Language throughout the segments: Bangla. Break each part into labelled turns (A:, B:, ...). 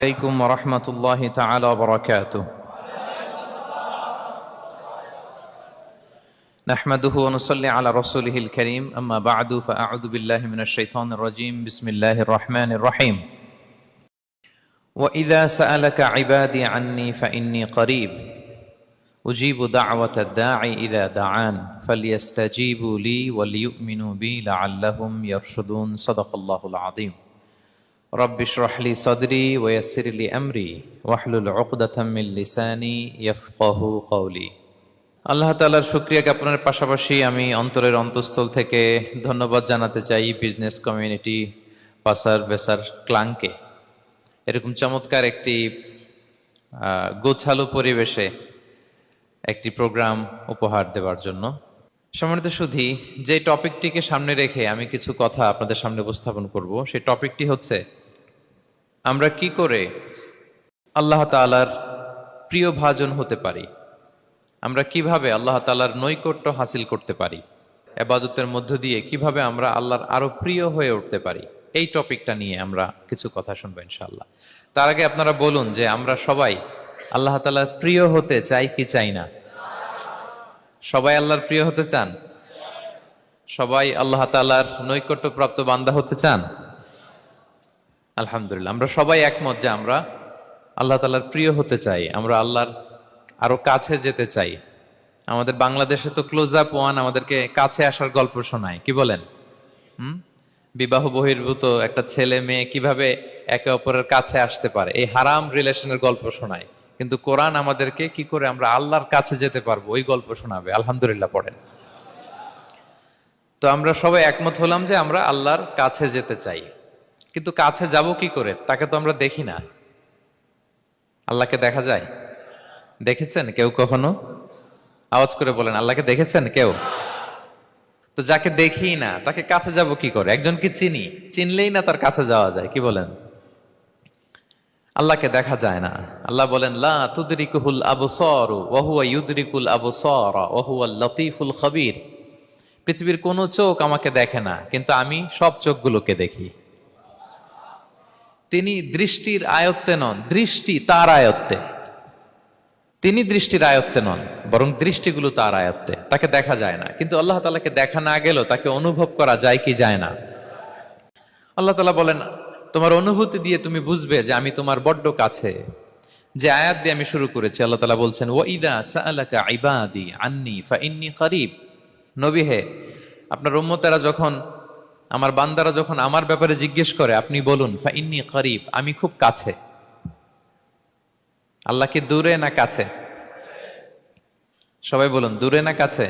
A: عليكم ورحمة الله تعالى وبركاته. نحمده ونصلي على رسوله الكريم. أما بعد فأعوذ بالله من الشيطان الرجيم. بسم الله الرحمن الرحيم. وإذا سألك عبادي عني فإني قريب أجيب دعوة الداعي إذا دعان فليستجيبوا لي وليؤمنوا بي لعلهم يرشدون. صدق الله العظيم. رب اشرح لي صدري ويسر لي أمري واحلل عقدة من لساني يفقهوا قولي. আল্লাহ তাআলার শুকরিয়া জ্ঞাপনের পাশাপাশি আমি অন্তরের অন্তঃস্থল থেকে ধন্যবাদ জানাতে চাই বিজনেস কমিউনিটি পাসার বেসার ক্লাংকে এরকম চমৎকার একটি গোছালো পরিবেশে একটি প্রোগ্রাম উপহার দেওয়ার জন্য। সম্মানিত সুধী, যে টপিকটিকে সামনে রেখে আমি কিছু কথা আপনাদের সামনে উপস্থাপন করব, সেই টপিকটি হচ্ছে আমরা কি করে আল্লাহ তাআলার প্রিয় ভাজন হতে পারি, আমরা কিভাবে আল্লাহ তাআলার নৈকট্য হাসিল করতে পারি, ইবাদতের মধ্য দিয়ে কিভাবে আমরা আল্লাহর আরো প্রিয় হয়ে উঠতে পারি, এই টপিকটা নিয়ে আমরা কিছু কথা শুনবো ইনশাআল্লাহ। তার আগে আপনারা বলুন যে আমরা সবাই আল্লাহ তাআলার প্রিয় হতে চাই কি চাই না? সবাই আল্লাহর প্রিয় হতে চান? সবাই আল্লাহ তাআলার নৈকট্যপ্রাপ্ত বান্দা হতে চান? আলহামদুলিল্লাহ, আমরা সবাই একমত যে আমরা আল্লাহ তাআলার প্রিয় হতে চাই, আমরা আল্লাহর আরো কাছে যেতে চাই। আমাদের বাংলাদেশে তো ক্লোজ আপ ওয়ান আমাদেরকে কাছে আসার গল্প শোনায়, কি বলেন? বিবাহ বহির্ভূত একটা ছেলে মেয়ে কিভাবে একে অপরের কাছে আসতে পারে, এই হারাম রিলেশনের গল্প শোনায়। কিন্তু কোরআন আমাদেরকে কি করে আমরা আল্লাহর কাছে যেতে পারবো ওই গল্প শোনাবে। আলহামদুলিল্লাহ পড়েন। তো আমরা সবাই একমত হলাম যে আমরা আল্লাহর কাছে যেতে চাই, কিন্তু কাছে যাব কি করে? তাকে তো আমরা দেখি না। আল্লাহকে দেখা যায়? দেখেছেন কেউ কখনো? আওয়াজ করে বলেন, আল্লাহকে দেখেছেন কেউ? তো যাকে দেখি না তাকে কাছে যাব কি করে? একজনকে চিনি, চিনলেই না তার কাছে যাওয়া যায়, কি বলেন? আল্লাহকে দেখা যায় না। আল্লাহ বলেন লা তুদরিকুহুল আবসারু ওয়া হুয়া ইউদরিকুল আবসারা ওয়া হুয়াল লতীফুল খবীর। পৃথিবীর কোনো চোখ আমাকে দেখে না, কিন্তু আমি সব চোখগুলোকে দেখি। তিনি দৃষ্টির আয়ত্তে নন, দৃষ্টি তার আয়ত্তে। তিনি দৃষ্টির আয়ত্তে নন, বরং দৃষ্টিগুলো তার আয়ত্তে। তাকে দেখা যায় না, কিন্তু আল্লাহ তাআলাকে দেখা না গেলেও তাকে অনুভব করা যায় কি যায় না? আল্লাহ তাআলা বলেন তোমার অনুভূতি দিয়ে তুমি বুঝবে যে আমি তোমার বড্ড কাছে। যে আয়াত দিয়ে আমি শুরু করেছি, আল্লাহ তাআলা বলছেন ওয়া ইযা সাআলাকা ইবাদি আন্নী ফাইন্নী করিব। নবী হে, আপনার উম্মতেরা যখন, আমার বান্দারা যখন আমার ব্যাপারে জিজ্ঞেস করে, আপনি বলুন ফাইন্নী করিব, আমি খুব কাছে। আল্লাহ কি দূরে না কাছে? সবাই বলুন, দূরে না কাছে?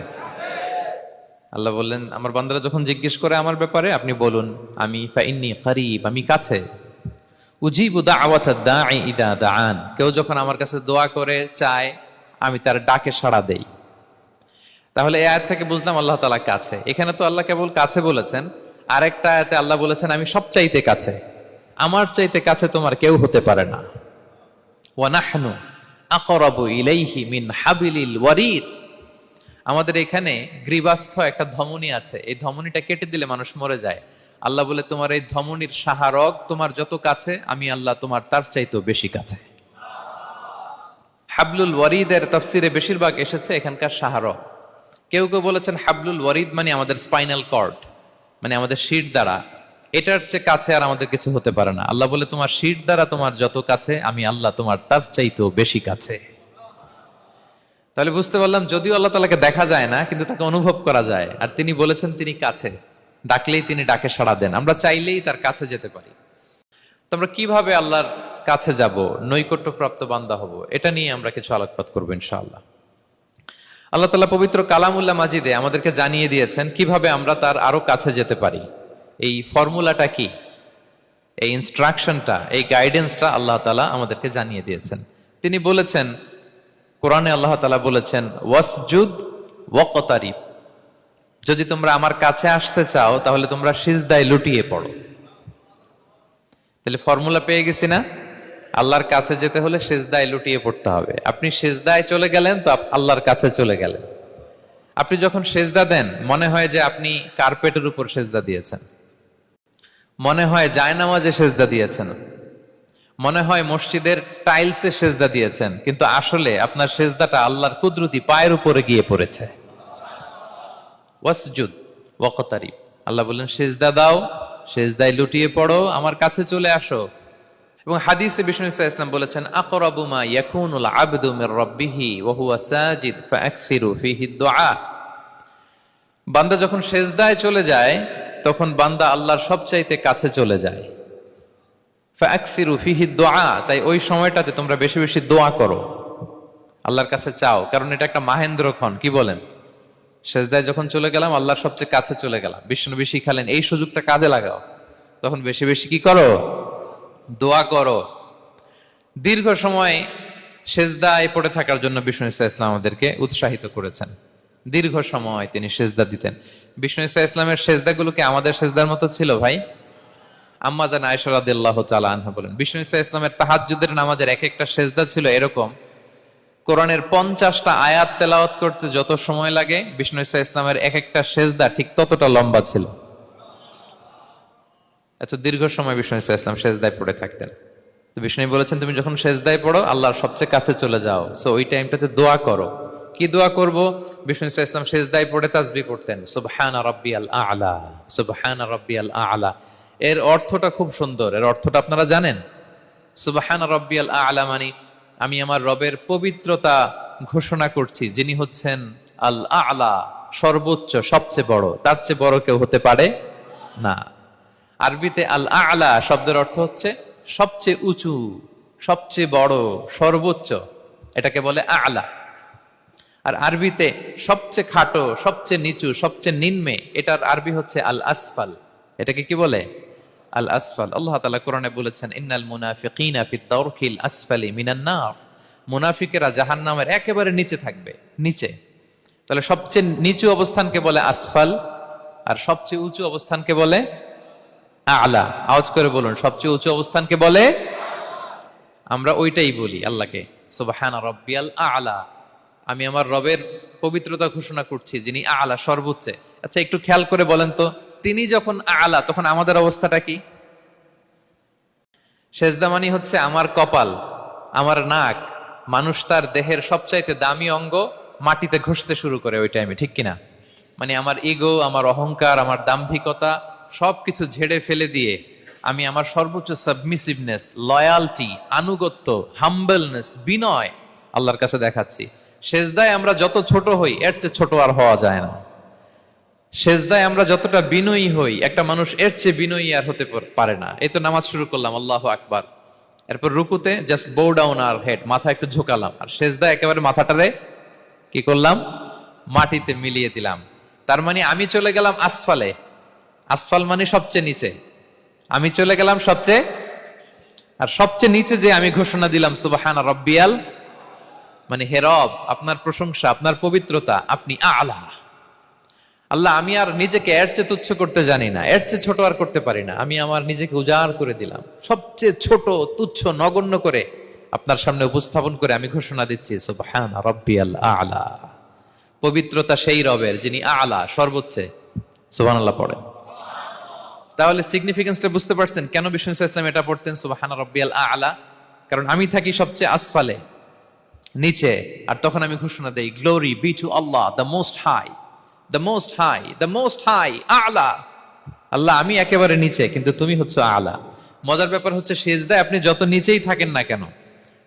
A: আল্লাহ বললেন আমার বান্দারা যখন জিজ্ঞেস করে আমার ব্যাপারে, আপনি বলুন আমি ফাইন্নী করিব, আমি কাছে। উজিবু দাওয়াতাদ দাঈ ইযা দাআন, কেউ যখন আমার কাছে দোয়া করে চায়, আমি তার ডাকে সাড়া দেই। তাহলে এই আয়াত থেকে বুঝলাম আল্লাহ তাআলা কাছে। এখানে তো আল্লাহ কেবল কাছে বলেছেন, আরেকটা আয়াতে আল্লাহ বলেছেন আমি সবচাইতে কাছে, আমার চাইতে কাছে তোমার কেউ হতে পারে না। ওয়া নাহনু আকরাবু ইলাইহি মিন হাবিলিল ওয়ারিদ। আমাদের এখানে গ্রীবাস্থ একটা ধমনী আছে, এই ধমনীটা কেটে দিলে মানুষ মরে যায়। আল্লাহ বলে তোমার এই ধমনীর সাহারক তোমার যত কাছে, আমি আল্লাহ তোমার তার চাইতেও বেশি কাছে। হাবলুল ওয়ারিদের তাফসিরে বেশিরভাগ এসেছে এখানকার সাহারক। কেউ কেউ বলেছেন হাবলুল ওয়ারিদ মানে আমাদের স্পাইনাল কর্ড, মানে আমাদের শির দ্বারা। এটার চেয়ে কাছে আর আমাদের কিছু হতে পারে না। আল্লাহ বলে তোমার শির দ্বারা তোমার যত কাছে, আমি আল্লাহ তোমার তার চাইতেও বেশি কাছে। তাহলে বুঝতে পারলাম যদিও আল্লাহ তাআলাকে দেখা যায় না, কিন্তু তাকে অনুভব করা যায়। আর তিনি বলেছেন তিনি কাছে, ডাকলেই তিনি ডাকে সাড়া দেন। আমরা চাইলেই তার কাছে যেতে পারি। তো আমরা কিভাবে আল্লাহর কাছে যাব, নৈকট্যপ্রাপ্ত বান্দা হব, এটা নিয়ে আমরা কিছু আলোকপাত করবো ইনশাআল্লাহ। আল্লাহ তাআলা পবিত্র কালামুল্লাহ মাজিদে আমাদেরকে জানিয়ে দিয়েছেন কিভাবে আমরা তার আরো কাছে যেতে পারি। এই ফর্মুলাটা কি, এই ইনস্ট্রাকশনটা, এই গাইডেন্সটা আল্লাহ তাআলা আমাদেরকে জানিয়ে দিয়েছেন। তিনি বলেছেন কোরআনে, আল্লাহ তাআলা বলেছেন ওয়াসজুদ ওয়াকতারিব, যদি তোমরা আমার কাছে আসতে চাও তাহলে তোমরা সিজদায় লুটিয়ে পড়ো। তাহলে ফর্মুলা পেয়ে গেছি না? আল্লাহর কাছে যেতে হলে সিজদায় লুটিয়ে পড়তে হবে। আপনি সিজদায় চলে গেলেন তো আল্লাহর কাছে চলে গেলেন। আপনি যখন সিজদা দেন মনে হয় যে আপনি কার্পেটের উপর সিজদা দিয়েছেন, মনে হয় জায়নামাজে সিজদা দিয়েছেন, মনে হয় মসজিদের টাইলসে সেজদা দিয়েছেন, কিন্তু আসলে আপনার সেজদাটা আল্লাহর কুদরতি পায়ের উপরে গিয়ে পড়েছে। ওয়াসজুদ ওয়াকতারিব, আল্লাহ বললেন সেজদা দাও, সেজদায় লুটিয়ে পড়ো, আমার কাছে চলে আসো। এবং হাদিসে বিষ্ণু ইসলাম বলেছেন, আকরাবু মা ইয়াকুনুল আবদু মির রাব্বিহি ওয়া হুয়া সাজিদ ফাআকসিরু ফীহি দুআ। বান্দা যখন সেজদায় চলে যায় তখন বান্দা আল্লাহর সবচাইতে কাছে চলে যায়। ফাআকসিরু ফীহি দুআ, তাই ওই সময়টাতে তোমরা বেশি বেশি দোয়া করো, আল্লাহর কাছে চাও, কারণ এটা একটা মাহেন্দ্রক্ষণ। কি বলেন? সেজদায় যখন চলে গেলাম আল্লাহর সবচেয়ে কাছে চলে গেলাম, বিষ্ণু শিখালেন এই সুযোগটা কাজে লাগাও, তখন বেশি বেশি কি করো? দোয়া করো। দীর্ঘ সময় সেজদায় পড়ে থাকার জন্য বিষ্ণু ইসলাম আমাদেরকে উৎসাহিত করেছেন। দীর্ঘ সময় তিনি সেজদা দিতেন। বিষ্ণু ইসলামের সেজদাগুলোকে আমাদের সেজদার মতো ছিল ভাই? আম্মা জান আয়েশা রাদিয়াল্লাহু তাআলা আনহা বলেন, বিষ্ণু ইসলামের তাহাজ্জুদের নামাজের এক একটা সেজদা ছিল এরকম, কোরআনের 50টা আয়াত তেলাওয়াত করতে যত সময় লাগে বিষ্ণু ইসলামের এক একটা সেজদা ঠিক ততটা লম্বা ছিল। এত দীর্ঘ সময় বিষ্ণু ইসলাম সেজদায় পড়ে থাকতেন। তো বিষ্ণু বলেছেন, তুমি যখন সেজদায় পড়ো আল্লাহর সবচেয়ে কাছে চলে যাও, সো ওই টাইমটাতে দোয়া করো। কি দোয়া করব? বিষ্ণু ইসলাম সেজদায় পড়ে তাসবিহ পড়তেন, সুবহানা রাব্বিয়াল আ'লা, সুবহানা রাব্বিয়াল আ'লা। এর অর্থটা খুব সুন্দর। এর অর্থটা আপনারা জানেন? সুবহানা রাব্বিয়াল আ'লা মানে আমি আমার রবের পবিত্রতা ঘোষণা করছি, যিনি হচ্ছেন আল আ'লা, সর্বোচ্চ, সবচেয়ে বড়, তার চেয়ে বড় কেউ হতে পারে না। আরবিতে আল আ'লা শব্দের অর্থ হচ্ছে সবচেয়ে উঁচু, সবচেয়ে বড়, সর্বোচ্চ, এটাকে বলে আ'লা। আর আরবিতে সবচেয়ে খাটো, সবচেয়ে নিচু, সবচেয়ে নিম্নে, এটার আরবি হচ্ছে আল আসফাল। এটাকে কি বলে? আল আসফাল। আল্লাহ তাআলা কোরআনে বলেছেন, ইন্নাল মুনাফিকিনা ফিদ দারকিল আসফালি মিনান নার, মুনাফিকেরা জাহান্নামের একেবারে নিচে থাকবে, নিচে। তাহলে সবচেয়ে নিচু অবস্থানকে বলে আসফাল, আর সবচেয়ে উঁচু অবস্থানকে বলে আ'লা। আওয়াজ করে বলুন, সবচেয়ে উঁচু অবস্থানকে বলে? আমরা ওইটাই বলি আল্লাহকে, সুবহানা রাব্বিয়াল আ'লা, আমি আমার রবের পবিত্রতা ঘোষণা করছি, যিনি আ'লা, সর্বোচ্চ। আচ্ছা, একটু খেয়াল করে বলেন তো, তিনি যখন আ'লা তখন আমাদের অবস্থাটা কি? সেজদা মানে হচ্ছে আমার কপাল, আমার নাক, মানুষ তার দেহের সবচাইতে দামি অঙ্গ মাটিতে ঘষতে শুরু করে ওই টাইমে, ঠিক কিনা? মানে আমার ইগো, আমার অহংকার, আমার দাম্ভিকতা সবকিছু ঝেড়ে ফেলে দিয়ে আমি আমার সর্বোচ্চ সাবমিসিভনেস, লয়ালটি, আনুগত্য, হাম্বলনেস, বিনয় আল্লাহর কাছে দেখাচ্ছি। সেজদায় আমরা যত ছোট হই এর চেয়ে ছোট আর হওয়া যায় না। সেজদায় আমরা যতটা বিনয়ী হই, একটা মানুষ এর চেয়ে বিনয়ী আর হতে পারে না। এই তো নামাজ শুরু করলাম, আল্লাহু আকবার, এরপর রুকুতে জাস্ট বো ডাউন আর হেড, মাথা একটু ঝুঁকালাম, আর সেজদায় একেবারে মাথাটারে কি করলাম? মাটিতে মিলিয়ে দিলাম। তার মানে আমি চলে গেলাম আসফালে। আসফাল মানে সবচেয়ে নিচে, আমি চলে গেলাম সবচেয়ে, আর সবচেয়ে নিচে যে আমি ঘোষণা দিলাম সুবহানা রাব্বিয়াল, মানে হে রব, আপনার প্রশংসা, আপনার পবিত্রতা, আপনি আ'লা। আল্লাহ, আমি আর নিজেকে এর চেয়ে তুচ্ছ করতে জানি না, এর চেয়ে ছোট আর করতে পারি না, আমি আমার নিজেকে উজাড় করে দিলাম, সবচেয়ে ছোট, তুচ্ছ, নগণ্য করে আপনার সামনে উপস্থাপন করে আমি ঘোষণা দিচ্ছি সুবহানা রাব্বিয়াল আ'লা। পবিত্রতা সেই রবের যিনি আ'লা, সর্বোচ্চ। সুবহানাল্লাহ পড়ে। তাহলে সিগনিফিকেন্সটা বুঝতে পারছেন কেন বিষ্ণু ইসলাম এটা পড়তেন, সুবহানা রাব্বিয়াল আ'লা? কারণ আমি থাকি সবচেয়ে আসফালে, নিচে, আর তখন আমি ঘোষণা দেই, glory be to Allah the most high, the most high, the most high, আ'লা। আল্লাহ, আমি একেবারে নিচে, কিন্তু তুমি হচ্ছে আ'লা। মজার ব্যাপার হচ্ছে, সেজদায় আপনি যত নিচেই থাকেন না কেন,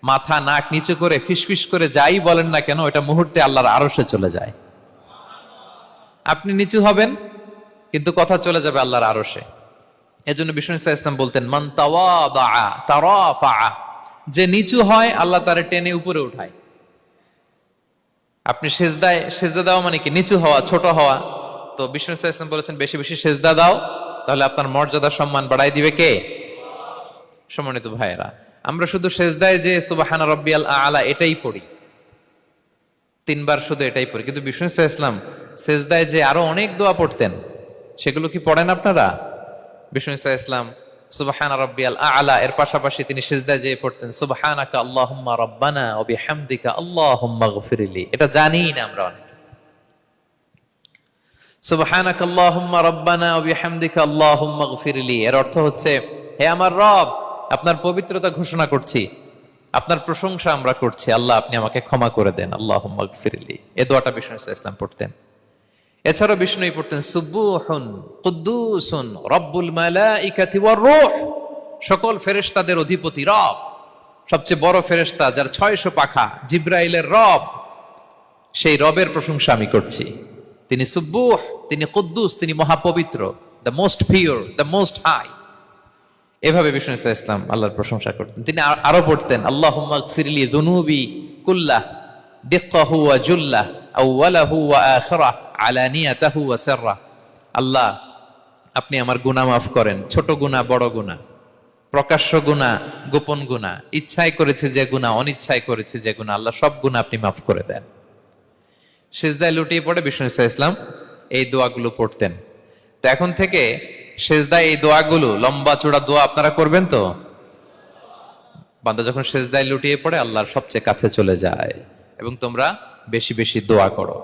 A: মাথা নাক নিচু করে ফিসফিস করে যাই বলেন না কেন, এটা মুহূর্তে আল্লাহর আরশে চলে যায়। আপনি নিচু হবেন কিন্তু কথা চলে যাবে আল্লাহর আরশে। এজন্য বিষ্ণু ইসলাম বলতেন, মান তাওয়াদা তারাফা, যে নিচু হয় আল্লাহ তারে টেনে উপরে উঠায়। আপনি সেজদা দেওয়া মানে কি? নিচু হওয়া, ছোট হওয়া। তো বিষ্ণু ইসলাম বলেছেন, বেশি বেশি সেজদা দাও, তাহলে আপনার মর্যাদা, সম্মান বাড়াই দিবে কে? সম্মানিত ভাইয়েরা, আমরা শুধু সেজদায় যে সুবহানা রাব্বিয়াল আ'লা এটাই পড়ি, 3 বার শুধু এটাই পড়ি, কিন্তু বিষ্ণু ইসলাম সেজদায় যে আরো অনেক দোয়া পড়তেন, সেগুলো কি পড়েন আপনারা? বিষ্ণু ইসলাম সুবহানা রাব্বিয়াল আ'লা এর পাশাপাশি তিনি সিজদায় যেয়ে পড়তেন সুবহানাকা আল্লাহুম্মা রাব্বানা ওয়া বিহামদিকা আল্লাহুম্মা গফিরলি। এটা জানিই না আমরা অনেকে। সুবহানাকা আল্লাহুম্মা রাব্বানা ওয়া বিহামদিকা আল্লাহুম্মা গফিরলি এর অর্থ হচ্ছে, হে আমার রব, আপনার পবিত্রতা ঘোষণা করছি, আপনার প্রশংসা আমরা করছি। আল্লাহ আপনি আমাকে ক্ষমা করে দেন, আল্লাহুম্মা গফিরলি। এই দোয়াটা বিষ্ণু ইসলাম পড়তেন। এছাড়াও বিষ্ণু পড়তেন সুবুহুন কুদ্দুসুন রব্বুল মালাইকাতি ওয়ার রূহ, সকল ফেরেশতাদের অধিপতি রব, সবচেয়ে বড় ফেরেশতা যার 600 পাখা, জিব্রাইলের রব, সেই রবের প্রশংসা আমি করছি। তিনি সুবুহ, তিনি কুদ্দুস, তিনি মহাপবিত্র, the most pure, the most high. এভাবে বিষ্ণু ইসলাম আল্লাহর প্রশংসা করতেন। তিনি আরো পড়তেন আল্লাহুম্মা গফিরলি যুনুবি কুল্লাহ দিক্কাহু ওয়া জুল্লাহ আউওয়ালাহু ওয়া আখিরাহ আলানিয়াতাহু ওয়া সিররাহ। আল্লাহ আপনি আমার গুনাহ মাফ করেন, ছোট গুনাহ, বড় গুনাহ, প্রকাশ্য গুনাহ, গোপন গুনাহ, ইচ্ছায় করেছে যে গুনাহ, অনিচ্ছায় করেছে যে গুনাহ, আল্লাহ সব গুনাহ আপনি মাফ করে দেন। সিজদায় লুটিয়ে পড়ে বিষ্ণু ইসলাম এই দোয়াগুলো পড়তেন। তো এখন থেকে সেজদায় এই দোয়াগুলো, লম্বা চূড়া দোয়া আপনারা করবেন তো? বান্দা যখন সেজদায় লুটিয়ে পড়ে আল্লাহর সবচেয়ে কাছে চলে যায়। এবং তোমরা বেশি বেশি দোয়া করো।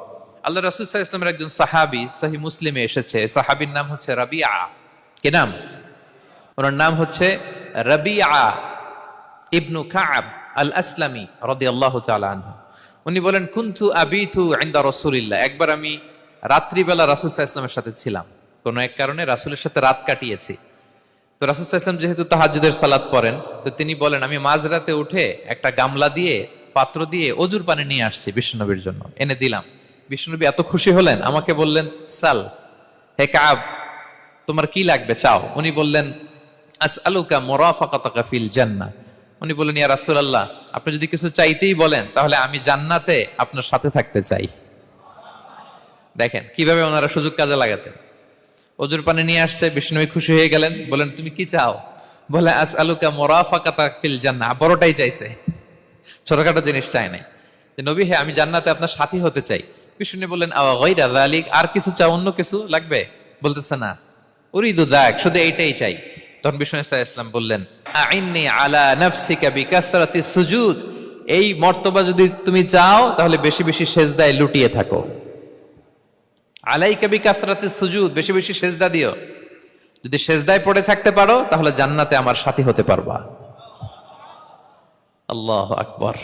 A: আল্লাহ রাসূল সাল্লাল্লাহু আলাইহি ওয়াসাল্লামের একজন সাহাবী সহিহ মুসলিমে এসেছে, সাহাবীর নাম হচ্ছে রাবিআ। কি নাম? ওনার নাম হচ্ছে রাবিআ ইবনু কাব আল আসলামি রাদিয়াল্লাহু তাআলা আনহু। উনি বলেন কুনতু আবিতু ইনদা রাসূলিল্লাহ, একবার আমি রাত্রিবেলা রাসূল সাল্লাল্লাহু আলাইহি ওয়াসাল্লামের সাথে ছিলাম, কোন এক কারণে রাসূলের সাথে রাত কাটিয়েছি। তো রাসূল সাল্লাল্লাহু আলাইহি ওয়াসাল্লাম যেহেতু তাহাজ্জুদের সালাত পড়েন, তো তিনি বলেন আমি মাঝরাতে উঠে একটা গামলা দিয়ে, পাত্র দিয়ে অজুর পানি নিয়ে আসছি বিশ্বনবীর জন্য, এনে দিলাম। বিশ্বনবী এত খুশি হলেন, আমাকে বললেন সাল, হে কাব তোমার কি লাগবে চাও। উনি বললেন আসআলুকা মুরাফাকাতাকা ফিল জান্নাহ। উনি বললেন ইয়া রাসূলুল্লাহ, আপনি যদি কিছু চাইতেই বলেন তাহলে আমি জান্নাতে আপনার সাথে থাকতে চাই। দেখেন কিভাবে ওনারা সুযোগ কাজে লাগাতেন। অজুর পানি নিয়ে আসছে, বিষ্ণু খুশি হয়ে গেলেন, বলেন তুমি কি চাও? বলে আসআলুকা মুরাফাকাতাকা ফিল জান্নাহ, বড়টাই চাইছে, ছোটখাটো জিনিস চাই নাই। নবী হে আমি জান্নাতে আপনার সাথী হতে চাই। বিষ্ণু বললেন আওয়া গায়রা যালিক, আর কিছু চাও, অন্য কিছু লাগবে? বলতেছে না, উরিদু যাক, শুধু এইটাই চাই। তখন বিষ্ণু সাল্লাল্লাহু আলাইহি ওয়াসাল্লাম বললেন আইন্নি আলা নাফসিকা বিকাসরাতি সুজুদ, এই মর্তবা যদি তুমি চাও তাহলে বেশি বেশি সেজদায় লুটিয়ে থাকো। আলাইকা বিকাসরাতি সুজুদ, বেশি বেশি সেজদা দিও। যদি সেজদায় পড়ে থাকতে পারো তাহলে জান্নাতে আমার সাথী হতে পারবা। আল্লাহু আকবার।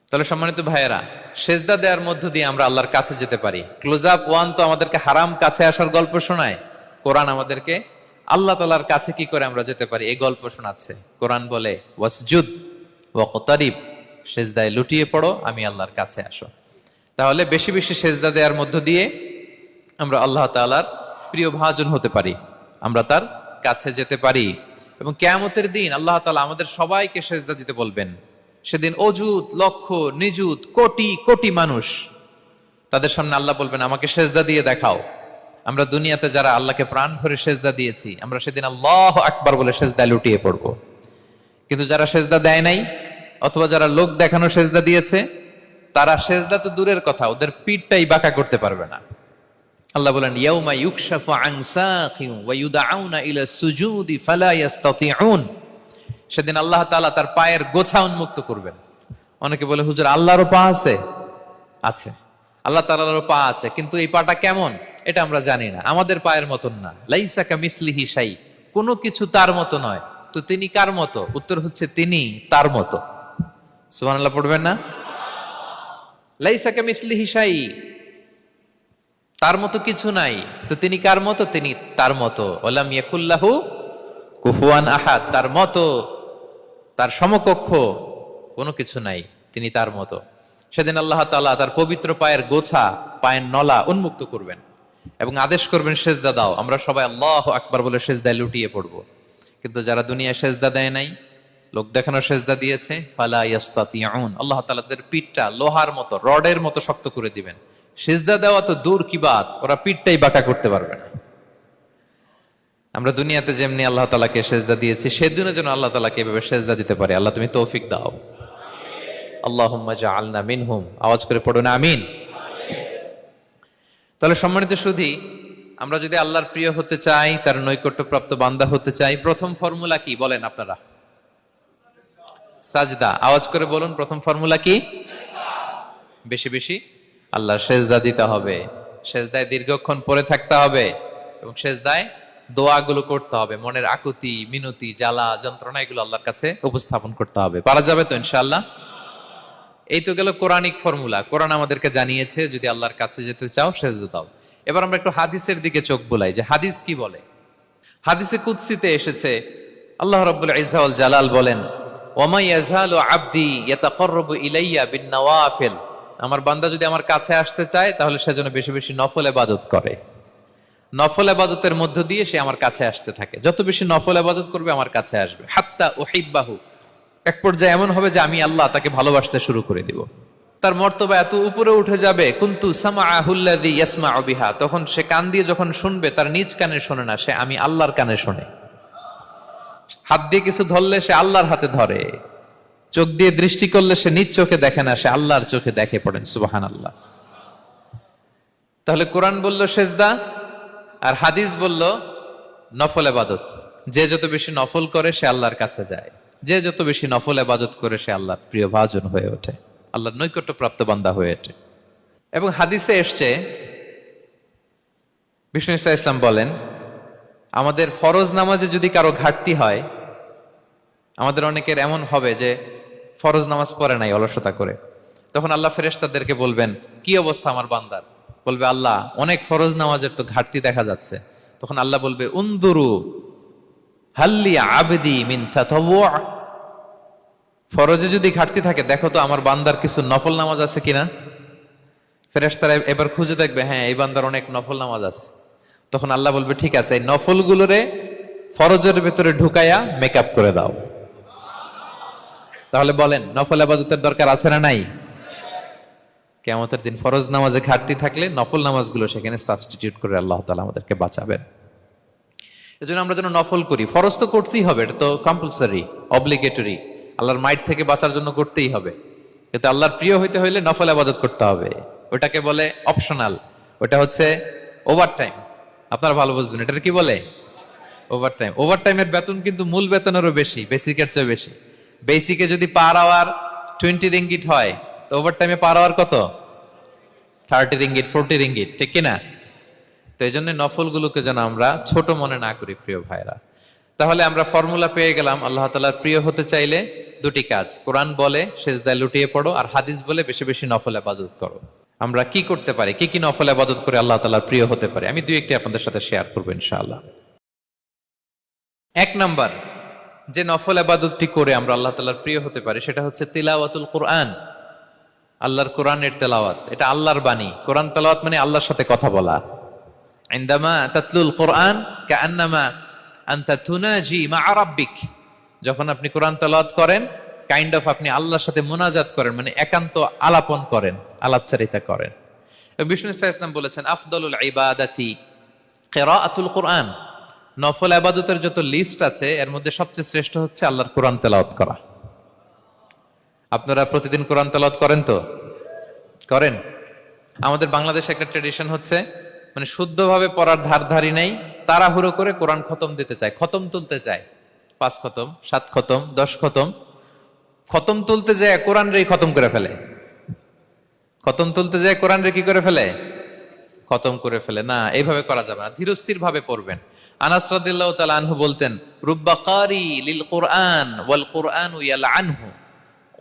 A: তাহলে সম্মানিত ভাইয়েরা, সেজদা দেওয়ার মধ্য দিয়ে আমরা আল্লাহর কাছে যেতে পারি। ক্লোজ আপ ওয়ান তো আমাদেরকে হারাম কাছে আসার গল্প শোনায়, কোরআন আমাদেরকে আল্লাহ তাআলার কাছে কি করে আমরা যেতে পারি এই গল্প শোনাচ্ছে। কোরআন বলে ওয়াসজুদ ওয়াকতারিব, সেজদায় লুটিয়ে পড়ো, আমি আল্লাহর কাছে আসো। তাহলে বেশি বেশি সেজদা দেওয়ার মধ্য দিয়ে আমরা আল্লাহ তাআলার প্রিয় ভাজন হতে পারি, আমরা তার কাছে যেতে পারি। এবং কিয়ামতের দিন আল্লাহ তাআলা আমাদের সবাইকে সেজদা দিতে বলবেন। সেদিন অযুত লক্ষ নিযুত কোটি কোটি মানুষ, তাদের সামনে আল্লাহ বলবেন আমাকে সেজদা দিয়ে দেখাও। আমরা দুনিয়াতে যারা আল্লাহকে প্রাণ ভরে সেজদা দিয়েছি, আমরা সেদিন আল্লাহু আকবার বলে সেজদায় লুটিয়ে পড়ব। কিন্তু যারা সেজদা দেয় নাই, অথবা যারা লোক দেখানো সেজদা দিয়েছে, তারা সেজদা তো দূরের কথা, ওদের পিঠটাই বাঁকা করতে পারবে না। আল্লাহ বলেন ইয়াউমা ইউকশাফু আন সাকিন ওয়া ইউদআউনা ইলা সুজুদি ফালা ইস্তাতিউন, সেদিন আল্লাহ তাআলা তার পায়ের গোছা উন্মুক্ত করবেন। অনেকে বলে হুজুর আল্লাহরও পা আছে? আছে, আল্লাহ তাআলারও পা আছে, কিন্তু এই পাটা কেমন এটা আমরা জানি না, আমাদের পায়ের মতন না। লাইসা কামিসলিহি শাই, কোনো কিছু তার মতো নয়। তো তিনি কার মতো? উত্তর হচ্ছে তিনি তার মতো। সুবহানাল্লাহ পড়বেন না? লাইসা কামিসলিহি শাই, তার মতো কিছু নাই। তো তিনি কার মতো? তিনি তার মতো। ওয়ালাম ইয়াকুল্লাহু কুফুয়ান আহাদ, তার মতো, তার সমকক্ষ কোনো কিছু নাই, তিনি তার মতো। সেদিন আল্লাহ তাআলা তার পবিত্র পায়ের গোছা, পায়ের নলা উন্মুক্ত করবেন এবং আদেশ করবেন সেজদা দাও। আমরা সবাই আল্লাহু আকবার বলে সেজদায় লুটিয়ে পড়ব। কিন্তু যারা দুনিয়ায় সেজদা দেয় নাই, লোক দেখানো সেজদা দিয়েছে, ফালা ইয়াস্তাতিউন, আল্লাহ তাআলা তাদের পিঠটা লোহার মতো, রডের মতো শক্ত করে দিবেন। সেজদা দেওয়া তো দূর কি বাত, ওরা পিঠটাই বাঁকা করতে পারবে না। আমরা দুনিয়াতে যেমনি আল্লাহ তাআলাকে সেজদা দিয়েছি, সেদিনও যেন আল্লাহ তাআলাকে এভাবে সেজদা দিতে পারে। আল্লাহ তুমি তৌফিক দাও। আল্লাহুম্মা জাআলনা মিনহুম, আওয়াজ করে পড়ুন আমিন। তাহলে সম্মানিত সুধী, আমরা যদি আল্লাহর প্রিয় হতে চাই, তার নৈকট্যপ্রাপ্ত বান্দা হতে চাই, প্রথম ফর্মুলা কি বলেন আপনারা? সাজদা। আওয়াজ করে বলুন, প্রথম ফর্মুলা কি? বেশি বেশি আল্লাহর সেজদা দিতে হবে, সেজদায় দীর্ঘক্ষণ পড়ে থাকতে হবে এবং সেজদায় দোয়াগুলো করতে হবে, মনের আকুতি মিনতি জ্বালা যন্ত্রণা এগুলো আল্লাহর কাছে উপস্থাপন করতে হবে। পারা যাবে তো ইনশাআল্লাহ? এই তো গেল কোরআনিক ফর্মুলা। কোরআন আমাদেরকে জানিয়েছে যদি আল্লাহর কাছে যেতে চাও সেজদা দাও। এবার আমরা একটু হাদিসের দিকে চোখ বুলাই যে হাদিস কি বলে। হাদিসে কুদসিতে এসেছে আল্লাহ রাব্বুল ইজ্জা ওয়াল জালাল বলেন, ওয়ামা ইয়াজালু আবদি ইয়াতাকাররাবু ইলাইয়া বিন-নওয়াফিল, আমার বান্দা যদি আমার কাছে আসতে চায় তাহলে সে যেন বেশি বেশি নফল ইবাদত করে। নফল ইবাদতের মধ্য দিয়ে সে আমার কাছে আসতে থাকে। যত বেশি নফল ইবাদত করবে আমার কাছে আসবে। হাত্তা উহিব্বাহু, এক পর্যায়ে এমন হবে যে আমি আল্লাহ তাকে ভালোবাসতে শুরু করে দিব। তার মর্তবা এত উপরে উঠে যাবে, কুনতু সামাআহুল্লাযী ইয়াসমাউ বিহা, তখন সে কান দিয়ে যখন শুনবে তার নিজ কানে শোনে না, সে আমি আল্লাহর কানে শোনে। হাত দিয়ে কিছু ধরলে সে আল্লাহর হাতে ধরে, চোখ দিয়ে দৃষ্টি করলে সে নিজ চোখে দেখে না, সে আল্লাহর চোখে দেখে। পড়েন সুবহানাল্লাহ। তাহলে কোরআন বলল সেজদা আর হাদিস বলল নফল ইবাদত। যে যত বেশি নফল করে সে আল্লাহর কাছে যায়, যে যত বেশি নফল ইবাদত করে সে আল্লাহর প্রিয় ভাজন হয়ে ওঠে, আল্লাহর নৈকট্য প্রাপ্ত বান্দা হয়ে ওঠে। এবং হাদিসে এসছে বিষ্ণু ইসা ইসলাম বলেন, আমাদের ফরজ নামাজে যদি কারো ঘাটতি হয়, আমাদের অনেকের এমন হবে যে ফরজ নামাজ পড়ে নাই অলসতা করে, তখন আল্লাহ ফেরেশতাদেরকে বলবেন কি অবস্থা আমার বান্দার। বলবে আল্লাহ অনেক ফরজ নামাজের তো ঘাটতি দেখা যাচ্ছে। তখন আল্লাহ বলবে উনদুরু হাল্লি আবদি মিন তাতাওয়ু, ফরজে যদি ঘাটতি থাকে দেখো তো আমার বান্দার কিছু নফল নামাজ আছে কিনা। ফেরেশতারা এবার খুঁজে দেখবে, হ্যাঁ এই বান্দার অনেক নফল নামাজ আছে। তখন আল্লাহ বলবে ঠিক আছে, এই নফল গুলোরে ফরজের ভেতরে ঢুকাইয়া মেকআপ করে দাও। তাহলে বলেন নফল ইবাদতের দরকার আছে না নাই? কিয়ামতের দিন ফরজ নামাজে ঘাটতি থাকলে নফল নামাজগুলো সেখানে সাবস্টিটিউট করে আল্লাহ তাআলা আমাদেরকে বাঁচাবেন। এজন্য আমরা যেন নফল করি। ফরজ তো করতেই হবে, এটা তো কম্পালসারি, অব্লিগেটরি, আল্লাহর মাইট থেকে বাঁচার জন্য করতেই হবে। কিন্তু আল্লাহর প্রিয় হইতে হইলে নফল ইবাদত করতে হবে। ওটাকে বলে অপশনাল, ওটা হচ্ছে ওভারটাইম। আপনারা ভালো বুঝবেন, এটার কি বলে? ওভারটাইম। ওভারটাইমের বেতন কিন্তু মূল বেতনেরও বেশি, বেসিকের চেয়ে বেশি। বেসিকে যদি পার আওয়ার 20 রিঙ্গিট হয়, তো ওভারটাইমে পার আওয়ার কত? 30 রিঙ্গিট, 40 রিঙ্গিট, ঠিক কিনা? তো এই জন্য নফলগুলোকে যেন আমরা ছোট মনে না করি প্রিয় ভাইরা। তাহলে আমরা ফর্মুলা পেয়ে গেলাম, আল্লাহ তাআলার প্রিয় হতে চাইলে দুটি কাজ, কোরআন বলে সেজদায় লুটিয়ে পড়ো, আর হাদিস বলে বেশি বেশি নফল ইবাদত করো। আমরা কি করতে পারি, কি কি নফল ইবাদত করে আল্লাহ তাআলার প্রিয় হতে পারি, আমি দুই একটি আপনাদের সাথে শেয়ার করবো ইনশাআল্লাহ। এক নাম্বার যে নফল ইবাদতটি করে আমরা আল্লাহ তাআলার প্রিয় হতে পারি সেটা হচ্ছে তিলাওয়াতুল কোরআন, আল্লাহর কোরআনের তেলাওয়াত। এটা আল্লাহর বাণী। কোরআন তেলাওয়াত মানে আল্লাহর সাথে কথা বলা। ইনদামা তাতলুল কোরআন কাআন্নামা আনতা তুনাজি মা রাব্বিক, যখন আপনি কোরআন তেলাওয়াত করেন কাইন্ড অফ আপনি আল্লাহর সাথে মুনাজাত করেন, মানে একান্ত আলাপন করেন, আলাপচারিতা করেন। বিষ্ণু ইসা ইসলাম বলেছেন আফদলুল ইবাদাতি কিরাআতুল কোরআন, নফল ইবাদতের যত লিস্ট আছে এর মধ্যে সবচেয়ে শ্রেষ্ঠ হচ্ছে আল্লাহর কোরআন তেলাওয়াত করা। আপনারা প্রতিদিন কোরআন তেলাওয়াত করেন তো? করেন? আমাদের বাংলাদেশে একটা ট্রেডিশন হচ্ছে, মানে শুদ্ধভাবে পড়ার ধারধারি নেই, তাড়াহুড়ো করে কোরআন খতম দিতে চায়, খতম তুলতে চায়। 5 খতম, 7 খতম, 10 খতম। খতম তুলতে যায় কোরআন রে খতম করে ফেলে। খতম তুলতে যায় কোরআন রে কি করে ফেলে? খতম করে ফেলে। না, এইভাবে করা যাবে না, ধীরস্থির ভাবে পড়বেন। আনাস রাদিয়াল্লাহু তাআলা আনহু বলতেন, রুব্বা কারি লিল কোরআন ওয়াল কোরআনু ইয়ালআনহু,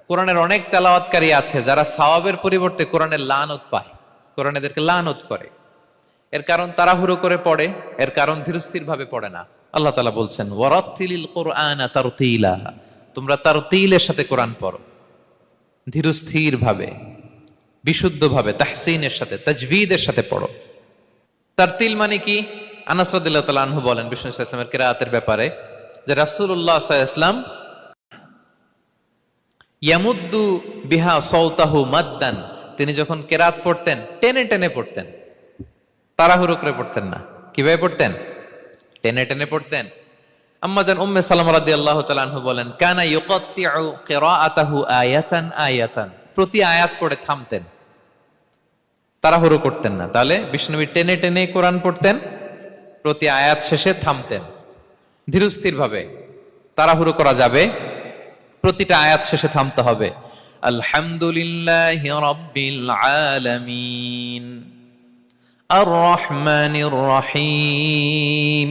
A: কোরআনের অনেক তেলাওয়াতকারী আছে যারা সওয়াবের পরিবর্তে কোরআনের লানত পায়, কোরআন এদেরকে লানত করে। এর কারণ তাড়াহুড়ো করে পড়ে, এর কারণ ধীরস্থির ভাবে পড়ে না। আল্লাহ তাআলা বলছেন ওয়ারাত্তিলিল কোরআনা তারতিলা, তোমরা তারতিলের সাথে কোরআন পড়ো, ধীরস্থির ভাবে, বিশুদ্ধ ভাবে, তাহসিনের সাথে, তাজবিদের সাথে পড়ো। তারতিল মানে কি? আনাস রাদিয়াল্লাহু তাআলা আনহু বলেন বিষ্ণু সাল্লাল্লাহু আলাইহি ওয়াসাল্লামের কিরাআতের ব্যাপারে যে রাসূলুল্লাহ সাল্লাল্লাহু আলাইহি ওয়াসাল্লাম ইয়ামুদ্দু বিহা সাওতাহু মাদ্দান, তিনি যখন কিরাত পড়তেন টেনে টেনে পড়তেন, তাড়াহুড়ো করে পড়তেন না। কিভাবে পড়তেন? টেনে টেনে পড়তেন। আম্মা জান উম্মে সালামা রাদিয়াল্লাহু তাআলা আনহা বলেন কানা ইউকাত্তিউ কিরাআতাহু আয়াতান আয়াতান, প্রতি আয়াত পড়ে থামতেন, তাড়াহুড়ো করতেন না। তাহলে বিষ্ণুনবী টেনে টেনে কোরআন পড়তেন, প্রতি আয়াত শেষে থামতেন, ধীরস্থির ভাবে। তাড়াহুড়ো করা যাবে, প্রতিটা আয়াত শেষে থামতে হবে। আলহামদুলিল্লাহি রাব্বিল আলামিন আর রহমানির রহিম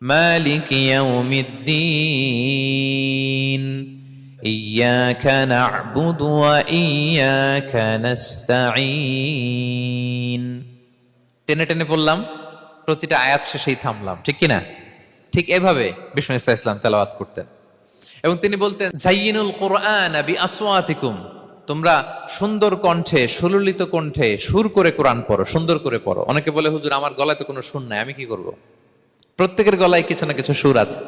A: মালিকি ইয়াউমিদ্দিন ইয়্যাকা না'বুদু ওয়া ইয়্যাকা নাস্তাঈন। টেনে টেনে বললাম, প্রতিটা আয়াত শেষেই থামলাম, ঠিক কিনা? ঠিক এভাবে বিষ্ণু ইসা ইসলাম তেলাওয়াত করতেন। এবং তিনি বলতেন, জাইয়িনুল কুরআন বিআসওয়াতিকুম, তোমরা সুন্দর কণ্ঠে, সুললিত কণ্ঠে সুর করে কোরআন পড়ো, সুন্দর করে পড়ো। অনেকে বলে, হুজুর আমার গলায় তো কোনো সুর নাই, আমি কি করব? প্রত্যেকের গলায় কিছু না কিছু সুর আছে।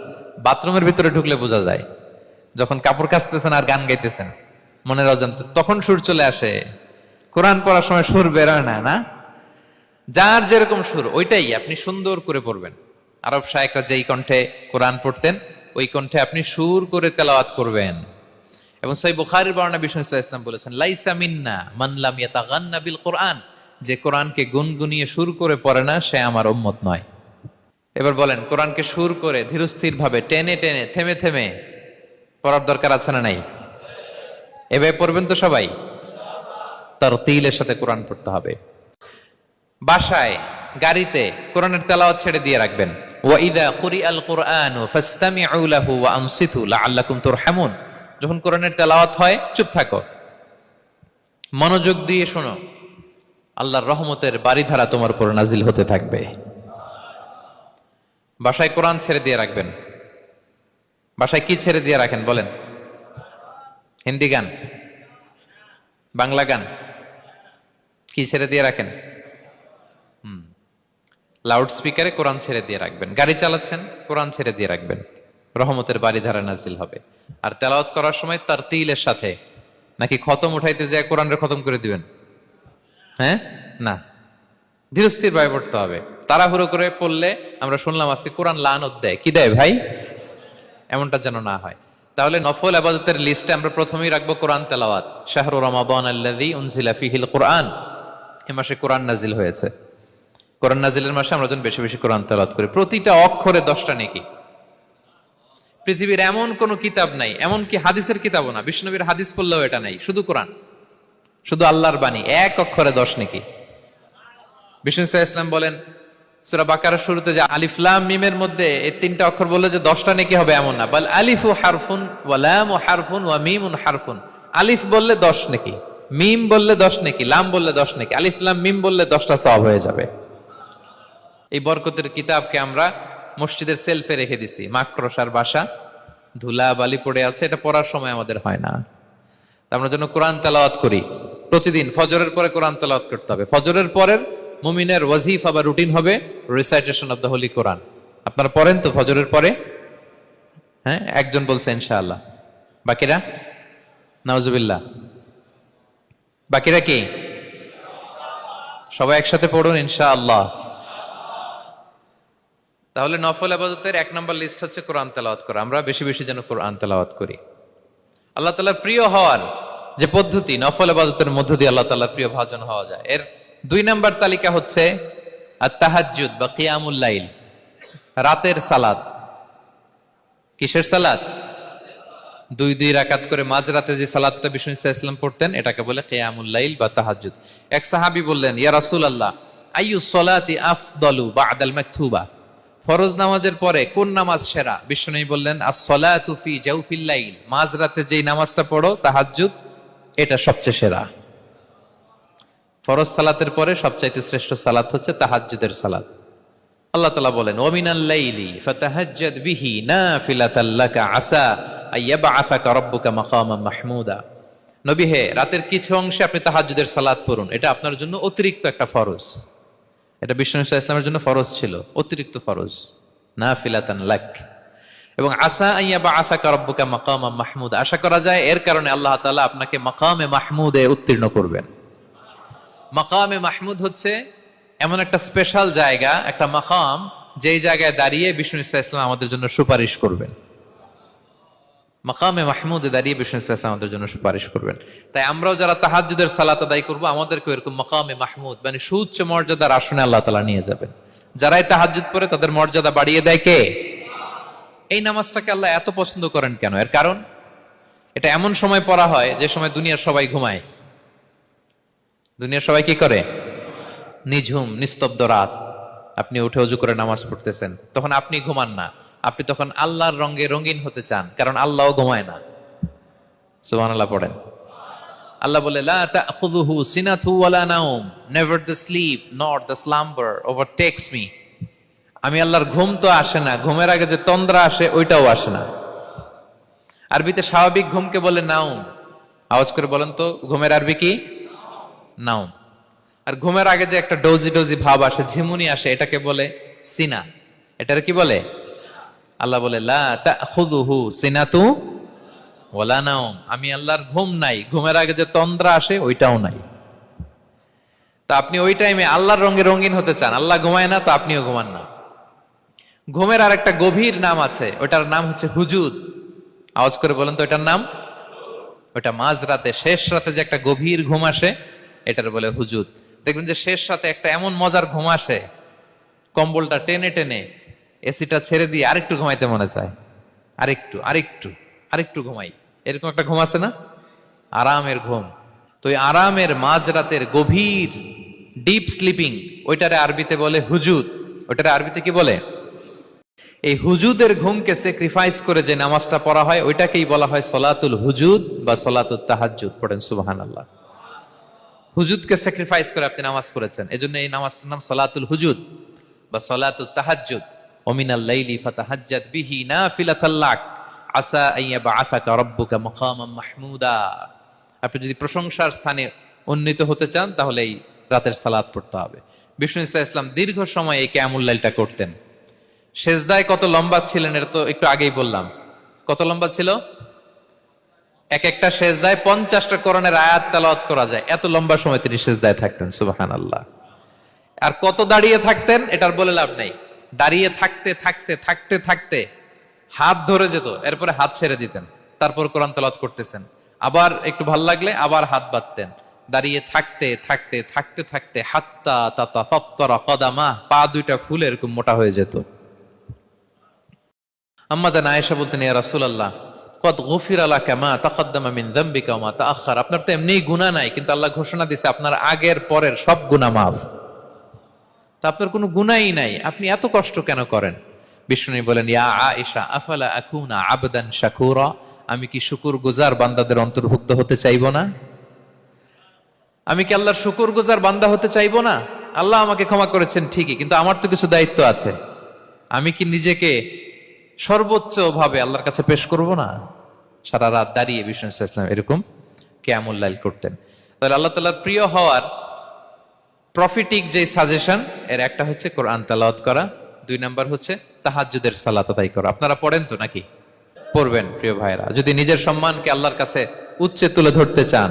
A: বাথরুমের ভিতরে ঢুকলে বোঝা যায়, যখন কাপড় কাচতেছেন আর গান গাইতেছেন মনের অজান্তে, তখন সুর চলে আসে। কোরআন পড়ার সময় সুর বেরোয় না, না? যার যেরকম সুর ওইটাই আপনি সুন্দর করে পড়বেন। আরব শায়েখরা যেই কণ্ঠে কোরআন পড়তেন ওই কণ্ঠে আপনি সুর করে তেলাওয়াত করবেন। এবং সহিহ বুখারীর বর্ণনা বিষ্ণু ইসলাম বলেছেন, লাইসা মিন্না মান লাম ইয়াতাগান্না বিল কোরআন, যে কোরআনকে গুনগুনিয়ে সুর করে পড়ে না সে আমার উম্মত নয়। এবার বলেন, কোরআনকে সুর করে ধীরস্থির ভাবে টেনে টেনে থেমে থেমে পড়ার দরকার আছে না নাই? এভাবে পড়বেন তো সবাই? তারতিলের সাথে কোরআন পড়তে হবে। বাসায়, গাড়িতে কোরআনের তেলাওয়াত ছেড়ে দিয়ে রাখবেন। ওয়া ইযা কুরিআল কুরআনু ফাসতামিউ লাহু ওয়া আনসিতু লাআল্লাকুম তুরহামুন। যখন কোরআনের তেলাওয়াত হয় চুপ থাকো, মনোযোগ দিয়ে শোনো, আল্লাহর রহমতের বারিধারা তোমার উপর নাজিল হতে থাকবে। বাসায় কোরআন ছেড়ে দিয়ে রাখবেন। বাসায় কি ছেড়ে দিয়ে রাখেন বলেন? হিন্দি গান, বাংলা গান, কি ছেড়ে দিয়ে রাখেন? লাউড স্পিকারে কোরআন ছেড়ে দিয়ে রাখবেন। গাড়ি চালাচ্ছেন, কোরআন ছেড়ে দিয়ে রাখবেন, রহমতের বারিধারা নাজিল হবে। আর তেলাওয়াত করার সময় তারতিলের সাথে, নাকি খতম উঠাইতে যায় কোরআনের খতম করে দিবেন? হ্যাঁ, না, ধীরস্থির ভাবে পড়তে হবে। তাড়াহুড়ো করে পড়লে আমরা শুনলাম আজকে কোরআন লানত দেয়। কি দেয় ভাই? এমনটা যেন না হয়। তাহলে নফল ইবাদতের লিস্টে আমরা প্রথমেই রাখবো কোরআন তেলাওয়াত। শাহরু রমাদান আল্লাযী উনজিলা ফীহিল কুরআন, এই মাসে কোরআন নাজিল হয়েছে। কোরআন নাজিলের মাসে আমরা যেন বেশি বেশি কোরআন তেলাওয়াত করি। প্রতিটা অক্ষরে 10টা নেকি। পৃথিবীর এমন কোন কিতাব নাই, এমন কি হাদিসের কিতাবও না, বিষ্ণুনবীর হাদিস পড়লেও এটা নাই, শুধু কোরআন, শুধু আল্লাহর বাণী, এক অক্ষরে 10 নেকি। বিষ্ণু ইসলাম বলেন সূরা বাকারার শুরুতে যে আলিফ লাম মিমের মধ্যে এই 3টা অক্ষর বললে যে 10টা নেকি হবে এমন না, বল আলিফু হারফুন ওয়া লামু হারফুন ওয়া মিমুন হারফুন। আলিফ বললে 10 নেকি, মিম বললে 10 নেকি, লাম বললে 10 নেকি, আলিফ লাম মিম বললে 10টা সওয়াব হয়ে যাবে। এই বরকতের কিতাবকে আমরা মসজিদের সেলফে রেখে দিছি। মাকড়সার বাসা, ধুলা বালি পড়ে আছে, এটা পড়ার সময় আমাদের হয় না। আমরা যেন কোরআন তেলাওয়াত করি প্রতিদিন। ফজরের পরে কোরআন তেলাওয়াত করতে হবে। ফজরের পরের মুমিনের ওয়াজিফা বা রুটিন হবে রিসাইটেশন অফ দ্য হোলি কোরআন। আপনারা পড়েন তো ফজরের পরে? হ্যাঁ, একজন বলছে ইনশাআল্লাহ, বাকিরা নাউজুবিল্লাহ। বাকিরা কি? সবাই একসাথে পড়ুন ইনশাআল্লাহ। তাহলে নফল ইবাদতের 1 নম্বর লিস্ট হচ্ছে কোরআন তেলাওয়াত করা। আমরা বেশি বেশি যেন কোরআন তেলাওয়াত করি। আল্লাহ তাআলার প্রিয় হওয়ার যে পদ্ধতি, নফল ইবাদতের মধ্য দিয়ে আল্লাহ তাআলার প্রিয় ভাজন হওয়া যায়। এর 2 নম্বর তালিকা হচ্ছে আত-তাহাজ্জুদ বা কিয়ামুল লাইল, রাতের সালাত। কিসের সালাত? 2 রাকাত করে মাঝরাতে যে সালাতটা বিষ্ণু ইসলাম পড়তেন এটাকে বলে কিয়ামুল লাইল বা তাহাজ্জুদ। এক সাহাবী বললেন, ইয়া রাসূলুল্লাহ, আইয়ুস সালাতি আফদালু বা'দাল মাকতুবা, ফরজ নামাজের পরে কোন নামাজ সেরা? বিষ্ণু বললেন, আস-সালাতু ফি জাওফিল লাইল, মাঝরাতে যেই নামাজটা পড়ো তাহাজ্জুদ, এটা সবচেয়ে সেরা। ফরজ সালাতের পরে সবচাইতে শ্রেষ্ঠ সালাত হচ্ছে তাহাজ্জুদের সালাত। আল্লাহ তাআলা বলেন, ওয়া মিনাল লাইলি ফাতাহাজ্জাদ বিহি নাফিলাতাল লাকা আসা আইয়াবআসাকা রাব্বুকা মাকামান মাহমুদা। নবী হে, রাতের কিছু অংশে আপনি তাহাজ্জুদের সালাত পড়ুন, এটা আপনার জন্য অতিরিক্ত একটা ফরজ। এটা বিষ্ণু ইসলামের জন্য ফরজ ছিল, অতিরিক্ত ফরজ, নাফিলাতান লাক। এবং আসা আইয়াবআসাকা রাব্বুকা মাকামান মাহমুদা, আশা করা যায় এর কারণে আল্লাহ তাআলা আপনাকে মাকামে মাহমুদে উত্তীর্ণ করবেন। মাকামে মাহমুদ হচ্ছে এমন একটা স্পেশাল জায়গা, একটা মাকাম, যেই জায়গায় দাঁড়িয়ে বিষ্ণু ইসলাম আমাদের জন্য সুপারিশ করবেন। মাকামে মাহমুদে দাঁড়িয়ে বিষ্ণু ইসলাম আমাদের জন্য সুপারিশ করবেন। তাই আমরাও যারা তাহাজ্জুদের সালাত আদায় করবো, আমাদেরকে এরকম মাকামে মাহমুদ মানে সুউচ্চ মর্যাদার আসনে আল্লাহ তাআলা নিয়ে যাবেন। যারাই তাহাজ্জুদ পড়ে তাদের মর্যাদা বাড়িয়ে দেয় কে? এই নামাজটাকে আল্লাহ এত পছন্দ করেন কেন? এর কারণ, এটা এমন সময় পড়া হয় যে সময় দুনিয়ার সবাই ঘুমায়। দুনিয়ার সবাই কি করে? নিঝুম নিস্তব্ধ রাত, আপনি উঠে অজু করে নামাজ পড়তেছেন, তখন আপনি ঘুমান না, আপনি তখন আল্লাহর রঙে রঙিন হতে চান, কারণ আল্লাহও ঘুমায় না। সুবহানাল্লাহ পড়েন। আল্লাহ বলে লা তাখুযুহু সিনাতু ওয়ালা নাওম, never the sleep nor the slumber overtakes me. আমি আল্লাহর ঘুম তো আসে না, ঘুমের আগে যে তন্দ্রা আসে ওইটাও আসে না। আরবিতে স্বাভাবিক ঘুমকে বলে নাওম। আওয়াজ করে বলেন তো ঘুমের আরবি কি? নাওম। আর ঘুমের আগে যে একটা ডোজি ডোজি ভাব আসে, ঝিমুনি আসে, এটাকে বলে সিনা। এটার কি বলে? আল্লাহ বলে লা তাখুযুহু সিনাতু ওয়ালা নাওম, আমি আল্লাহর ঘুম নাই, ঘুমের আগে যে তন্দ্রা আসে ওইটাও নাই। তা আপনি ওই টাইমে আল্লাহর রঙে রঙিন হতে চান, আল্লাহ ঘুমায় না, তো আপনিও ঘুমান না। ঘুমের আর একটা গভীর নাম আছে, ওটার নাম হচ্ছে হুজুদ। আওয়াজ করে বলেন তো এটার নাম? ওটা মাঝরাতে, শেষ রাতে যে একটা গভীর ঘুম আসে, এটার বলে হুজুদ। দেখবেন যে শেষ রাতে একটা এমন মজার ঘুম আসে, কম্বলটা টেনে টেনে এসিটা ছেড়ে দিয়ে আরেকটু ঘুমাইতে মনে চায়, আরেকটু আরেকটু আরেকটু ঘুমাই, এরকম একটা ঘুম আছে না? আরামের ঘুম। তো ওই আরামের মাঝরাতের গভীর ডিপ স্লিপিং, ওইটারে আরবিতে বলে হুজুদ। ওইটারে আরবিতে কি বলে? এই হুজুদের ঘুমকে স্যাক্রিফাইস করে যে নামাজটা পড়া হয় ওইটাকেই বলা হয় সলাতুল হুজুদ বা সলাতুত তাহাজ্জুদ। পড়েন সুবহানাল্লাহ। হুজুদকে স্যাক্রিফাইস করে আপনি নামাজ পড়েছেন, এজন্য এই নামাজটার নাম সলাতুল হুজুদ বা সলাতুত তাহাজ্জুদ। ওমিনাল লাইলি ফাতাহাজ্জাদ বিহি নাফিলাতাল লাক আসা আইয়াবআসাকা রাব্বুকা মাকামাম মাহমুদা। আপনি যদি প্রশংসার স্থানে উন্নীত হতে চান তাহলে এই রাতের সালাত পড়তে হবে। বিষ্ণু ইসা ইসলাম দীর্ঘ সময় এই কিয়ামুল লাইলটা করতেন। সেজদায় কত লম্বা ছিলেন এটা তো একটু আগেই বললাম। কত লম্বা ছিল? এক একটা সেজদায় 50টা কোরআনের আয়াত তেলাওয়াত করা যায়, এত লম্বা সময় তিনি সেজদায় থাকতেন। সুবহানাল্লাহ। আর কত দাঁড়িয়ে থাকতেন এটার বলে লাভ নেই। দাঁড়িয়ে থাকতে থাকতে থাকতে থাকতে হাত ধরে যেত, এরপরে হাত ছেড়ে দিতেন, তারপর কোরআন তেলাওয়াত করতেছেন। আবার একটু ভাল লাগলে আবার হাত বাঁধতেন। দাঁড়িয়ে থাকতে থাকতে থাকতে থাকতে হাত্তা তাতাফাত্তারা কদামা, পা দুইটা ফুলে এরকম মোটা হয়ে যেত। আম্মাদান আয়েশা বলতেন, ইয়া রাসূলুল্লাহ কদ গুফিরা লাকা মা তাকদ্দামা মিন যামবিকা ওয়া মা তাআখার। আপনার তো এমনিই গুনাহ নাই, কিন্তু আল্লাহ ঘোষণা দিয়েছে আপনার আগের পরের সব গুনাহ মাফ। তা আপনার কোনো গুনাহই নাই, আপনি এত কষ্ট কেন করেন? বিষ্ণু বলেন, ইয়া আয়েশা আফালা আকুনা আবদান শাকুরা, আমি কি শুকরগুজার বান্দাদের অন্তর্ভুক্ত হতে চাইবো না? আমি কি আল্লাহর শুকরগুজার বান্দা হতে চাইবো না? আল্লাহ আমাকে ক্ষমা করেছেন ঠিকই, কিন্তু আমার তো কিছু দায়িত্ব আছে। আমি কি নিজেকে সর্বোচ্চ ভাবে আল্লাহর কাছে পেশ করব না? সারা রাত দাঁড়িয়ে বিষ্ণু ইসলাম এরকম কিয়ামুল লাইল করতেন। তাহলে আল্লাহ তাআলার প্রিয় হওয়ার প্রফিটিক যে সাজেশন, এর একটা হচ্ছে কোরআন তেলাওয়াত করা, 2 নাম্বার হচ্ছে তাহাজ্জুদের সালাত আদায় করা। আপনারা পড়েন তো নাকি? পড়বেন প্রিয় ভাইরা। যদি নিজের সম্মানকে আল্লাহর কাছে উচ্চে তুলে ধরতে চান,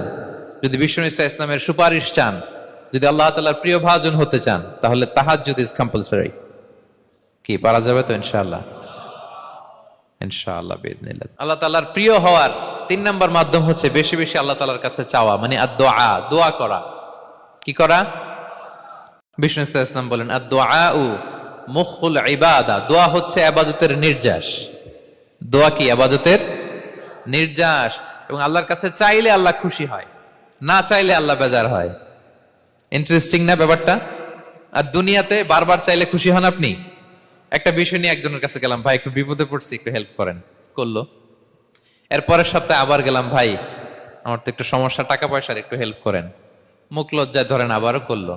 A: যদি বিষ্ণু ইসলামের সুপারিশ চান, যদি আল্লাহ তাআলার প্রিয় ভাজন হতে চান, তাহলে তাহাজ্জুদ ইজ কম্পালসরি। কি পারা যাবে তো? ইনশাআল্লাহ, ইনশাআল্লাহ বিইذنিল্লাহ। আল্লাহ তাআলার প্রিয় হওয়ার 3 নাম্বার মাধ্যম হচ্ছে বেশি বেশি আল্লাহ তাআলার কাছে চাওয়া, মানে আদ-দুআ, দোয়া করা। কি করা? বিষ্ণু ইসলাম বলেন, আদ-দুআউ মুখুল ইবাদা, দোয়া হচ্ছে ইবাদতের নির্যাস। দোয়া কি? ইবাদতের নির্যাস। এবং আল্লাহর কাছে চাইলে আল্লাহ খুশি হয়, না চাইলে আল্লাহ বেজার হয়। ইন্টারেস্টিং না ব্যাপারটা? আর দুনিয়াতে বারবার চাইলে খুশি হন আপনি? একটা বিষয় নিয়ে একজনের কাছে গেলাম, ভাই একটু বিপদে পড়ছি, একটু হেল্প করেন, করলো। এরপরের সপ্তাহে আবার গেলাম, ভাই আমার তো একটু সমস্যা, টাকা পয়সার, একটু হেল্প করেন, মুখ লজ্জায় ধরেন, আবারও করলো।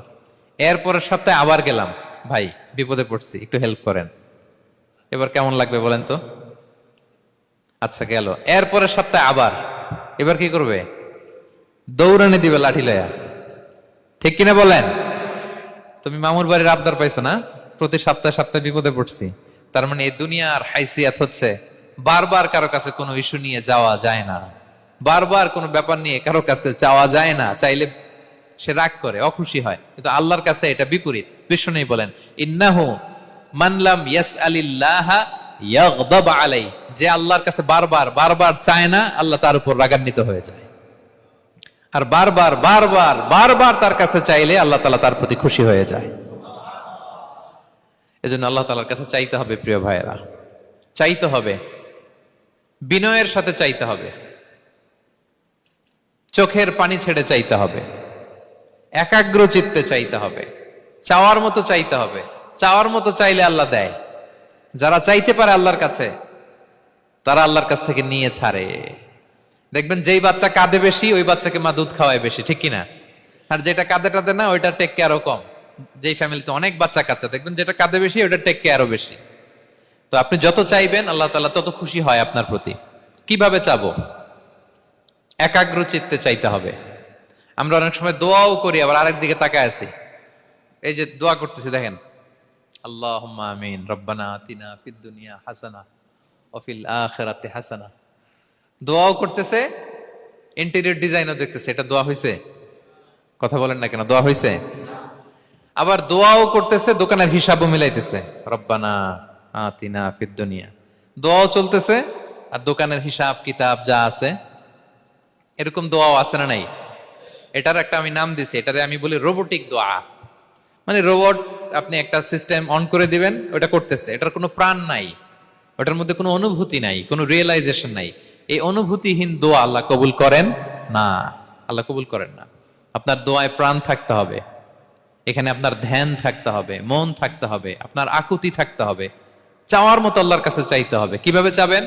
A: এরপরের সপ্তাহে আবার গেলাম, ভাই বিপদে পড়ছি, একটু হেল্প করেন। এবার কেমন লাগবে বলেন তো? আচ্ছা গেল। এরপরের সপ্তাহে আবার, এবার কি করবে? দৌড়ানি দিবে লাঠি লয়া। ঠিক কিনা বলেন? তুমি মামুর বাড়ির আবদার পাইছো না, প্রতি সপ্তাহে সপ্তাহে বিপদে পড়ছি। তার মানে এই দুনিয়ার হাইসিয়াত হচ্ছে বারবার কারো কাছে কোনো ইস্যু নিয়ে যাওয়া যায় না, বারবার কোনো ব্যাপার নিয়ে কারো কাছে চাওয়া যায় না। চাইলে সে রাগ করে, অখুশি হয়, কিন্তু আল্লাহর কাছে এটা বিপরীত। বিষ্ণু বলেন, ইন্নাহু মান লাম ইয়াসআলিল্লাহা ইয়াগদাব আলাই, যে আল্লাহর কাছে বারবার বারবার চায় না, আল্লাহ তার উপর রাগান্বিত হয়ে যায়। আর বারবার বারবার বারবার তার কাছে চাইলে আল্লাহ তাআলা তার প্রতি খুশি হয়ে যায়। এজন্য আল্লাহ তাআলার কাছে চাইতে হবে প্রিয় ভাইয়েরা, চাইতে হবে, বিনয়ের সাথে চাইতে হবে, চোখের পানি ছেড়ে চাইতে হবে, একাগ্র চিত্তে চাইতে হবে, চাওয়ার মতো চাইতে হবে। চাওয়ার মতো চাইলে আল্লাহ দেয়। যারা চাইতে পারে আল্লাহর কাছে, তারা আল্লাহর কাছ থেকে নিয়ে ছাড়ে। দেখবেন যেই বাচ্চা কাঁদে বেশি, ওই বাচ্চাকে মা দুধ খাওয়ায় বেশি, ঠিক কিনা? আর যেটা কাঁদে টাদে না, ওইটা টেক কেয়ারও কম। যেই ফ্যামিলিতে অনেক বাচ্চা কাচ্চা, দেখবেন যেটা কাঁদে বেশি, ওইটা টেক কেয়ারও বেশি। তো আপনি যত চাইবেন আল্লাহ তাআলা তত খুশি হয় আপনার প্রতি। কিভাবে চাবো? একাগ্র চিত্তে চাইতে হবে। আমরা অনেক সময় দোয়াও করি, আবার আরেক দিকে তাকায় আছি। এই যে দোয়া করতেছি, দেখেন, আল্লাহুম্মা আমিন, রব্বানা আতিনা ফিদ দুনিয়া হাসানা ওয়া ফিল আখিরাতি হাসানা। দোয়াও করতেছে, ইন্টেরিয়র ডিজাইনও দেখতেছে। এটা দোয়া হইছে? কথা বলেন না কেন, দোয়া হইছে? আবার দোয়াও করতেছে, দোকানের হিসাবও মিলাইতেছে, রব্বানা আতিনা ফিদ দুনিয়া। দোয়াও চলতেছে আর দোকানের হিসাব কিতাব যা আছে, এরকম দোয়াও আছে না নাই? এটার একটা আমি নাম দিছি, এটারে আমি বলি রোবোটিক দোয়া। মানে রোবট, আপনি একটা সিস্টেম অন করে দিবেন, ওটা করতেছে, এটার কোনো প্রাণ নাই, ওটার মধ্যে কোনো অনুভূতি নাই, কোনো রিয়েলাইজেশন নাই। এই অনুভূতিহীন দোয়া আল্লাহ কবুল করেন না। আল্লাহ কবুল করেন না। আপনার দোয়ায় প্রাণ থাকতে হবে, এখানে আপনার ধ্যান থাকতে হবে, মন থাকতে হবে, আপনার আকুতি থাকতে হবে, চাওয়ার মতো আল্লাহর কাছে চাইতে হবে। কিভাবে চাবেন?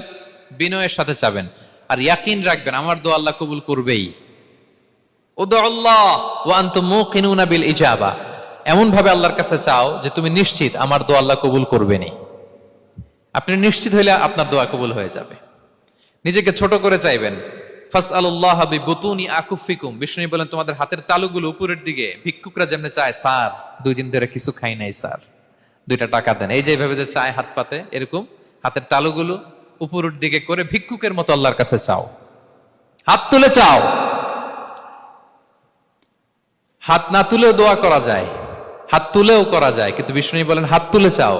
A: বিনয়ের সাথে চাবেন, আর ইয়াকিন রাখবেন আমার দোয়া আল্লাহ কবুল করবেই। উদুল্লাহ ওয়া আনতুম মুকিনুনা বিল ইজাবা। এমন ভাবে আল্লাহর কাছে চাও যে তুমি নিশ্চিত আমার দোয়া আল্লাহ কবুল করবেনই। আপনি নিশ্চিত হইলে আপনার দোয়া কবুল হয়ে যাবে। নিজেকে ছোট করে চাইবেন। ফাসআলুল্লাহ বিবুতুনি আকুফিকুম। বিষ্ণু বলেন তোমাদের হাতের তালুগুলো উপরের দিকে। ভিক্ষুকরা যেমনে চায়, স্যার 2 দিন ধরে কিছু খাই নাই স্যার, 2টা টাকা দেন, এই যে এইভাবে যে চায় হাত পাতে, এরকম হাতের তালুগুলো উপরের দিকে করে ভিক্ষুকের মতো আল্লাহর কাছে চাও। হাত তুলে চাও। হাত না তুলেও দোয়া করা যায়, হাত তুলেও করা যায়, কিন্তু বিষ্ণু বলেন হাত তুলে চাও।